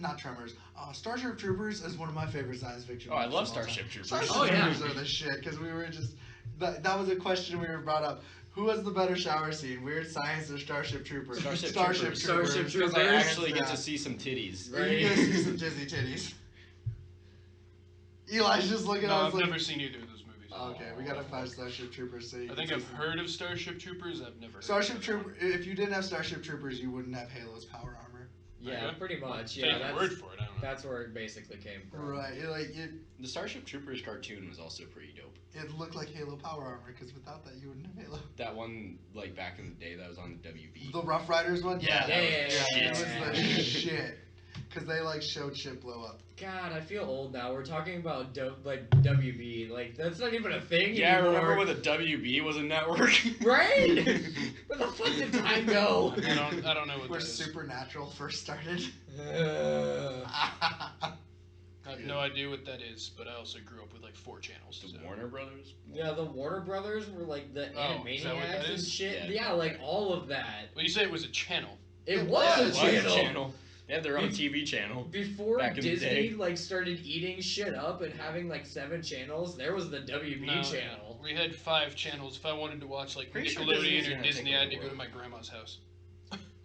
not Tremors. Starship Troopers is one of my favorite science fiction. Oh, I movies love of all time. Starship Troopers. Starship Oh, yeah. Troopers are the shit because we were just that was a question we were brought up. Who has the better shower scene, Weird Science or Starship Troopers? Starship Troopers. Starship Because I Troopers. actually get Yeah. to see some titties. Right. You're gonna see some dizzy titties. Eli's just looking No, at us I've like. never seen either of those movies. Okay, we gotta find Starship Troopers. So you I can think see I've some- heard of Starship Troopers. I've never. Starship heard of Trooper. If you didn't have Starship Troopers, you wouldn't have Halo's power armor. Yeah, Okay. pretty much. Take Yeah, your that's word for it. I don't know. that's where it basically came from. Right. The Starship Troopers cartoon was also pretty dope. It looked like Halo power armor because without that, you wouldn't have Halo. That one, like back in the day, that was on the WB. The Rough Riders one. Yeah, that was It was shit. the shit. Because they like showed shit blow up. God, I feel old now. We're talking about like WB. Like that's not even a thing Yeah, anymore. remember when the WB was a network? Right? Where the fuck did time go? I don't know what Where that is. Supernatural first started. I have no idea what that is, but I also grew up with like 4 channels. The so. Warner Brothers? Yeah, the Warner Brothers were like the Oh, is that what that Animaniacs and is? shit. Yeah. Yeah, like all of that. Well, you say it was a channel. It Yeah, was it a was a channel. They had their own Be- TV channel. Before Back in the Disney day. like started eating shit up and having like 7 channels, there was the WB No, channel. We had 5 channels. If I wanted to watch like Pretty sure Nickelodeon Disney's or gonna Disney, take I had to over go the to world. my grandma's house.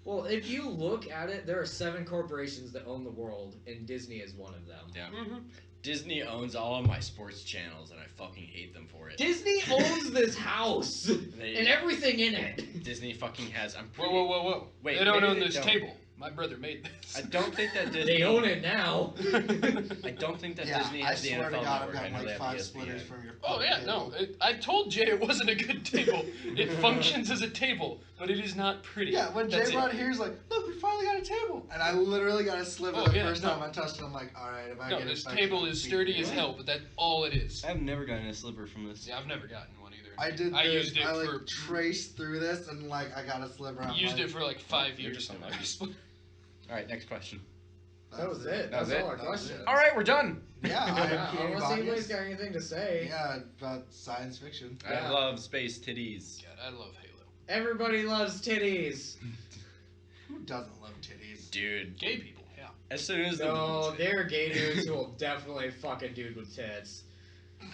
Well, if you look at it, there are 7 corporations that own the world, and Disney is one of them. Yeah. Mm-hmm. Disney owns all of my sports channels, and I fucking hate them for it. Disney owns this house They- and everything in it. Disney fucking has. I'm Whoa, pretty. whoa, whoa, whoa! Wait, they don't maybe own they this don't. table. My brother made this. I don't think that Disney. They own it now. I don't think that Yeah, Disney I has the swear NFL to God, I've network. I got know they like have 5 ESPN. splitters from your. Oh yeah, fucking no. table. I told Jay it wasn't a good table. It functions as a table, but it is not pretty. Yeah, when Jay That's brought it. it here, he's like, "Look, we finally got a table," and I literally got a sliver Oh, the yeah, first no. time I touched it. I'm like, "All right, if I No, get this infection, table I'll is be sturdy good." as hell, but that's all it is. I've never gotten a slipper from this. Yeah, I've never gotten one either. I did. I this, used it I like for. traced through this and like I got a sliver. I'm Used like, it for like 5 You're years. just now. unlucky. All right, next question. That was it. That was That's it? all our That was questions. it. All right, we're done. Yeah, I Yeah, am unless anybody's got anything to say. Yeah, about science fiction. Yeah. I love space titties. God, I love Halo. Everybody loves titties. Who doesn't love titties? Dude, Gay people, yeah. as soon as the No, they're gay dudes who will definitely fuck a dude with tits.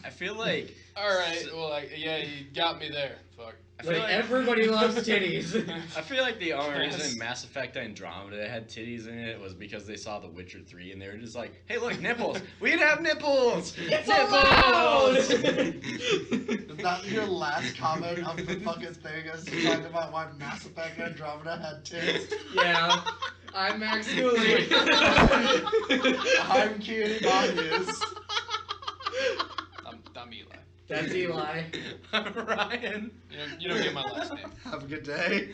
I feel like All right, well, yeah, you got me there. Fuck. I feel Like, like everybody loves titties. I feel like the only Yes. reason Mass Effect Andromeda had titties in it was because they saw The Witcher 3 and they were just like, hey, look, nipples. We can have nipples. It's nipples. Is that your last comment of the fucking thing? Is talking about why Mass Effect Andromeda had tits? Yeah. I'm Max Cooley. I'm Kien Obvious. I'm Eli. That's Eli. Ryan. You don't get my last name. Have a good day.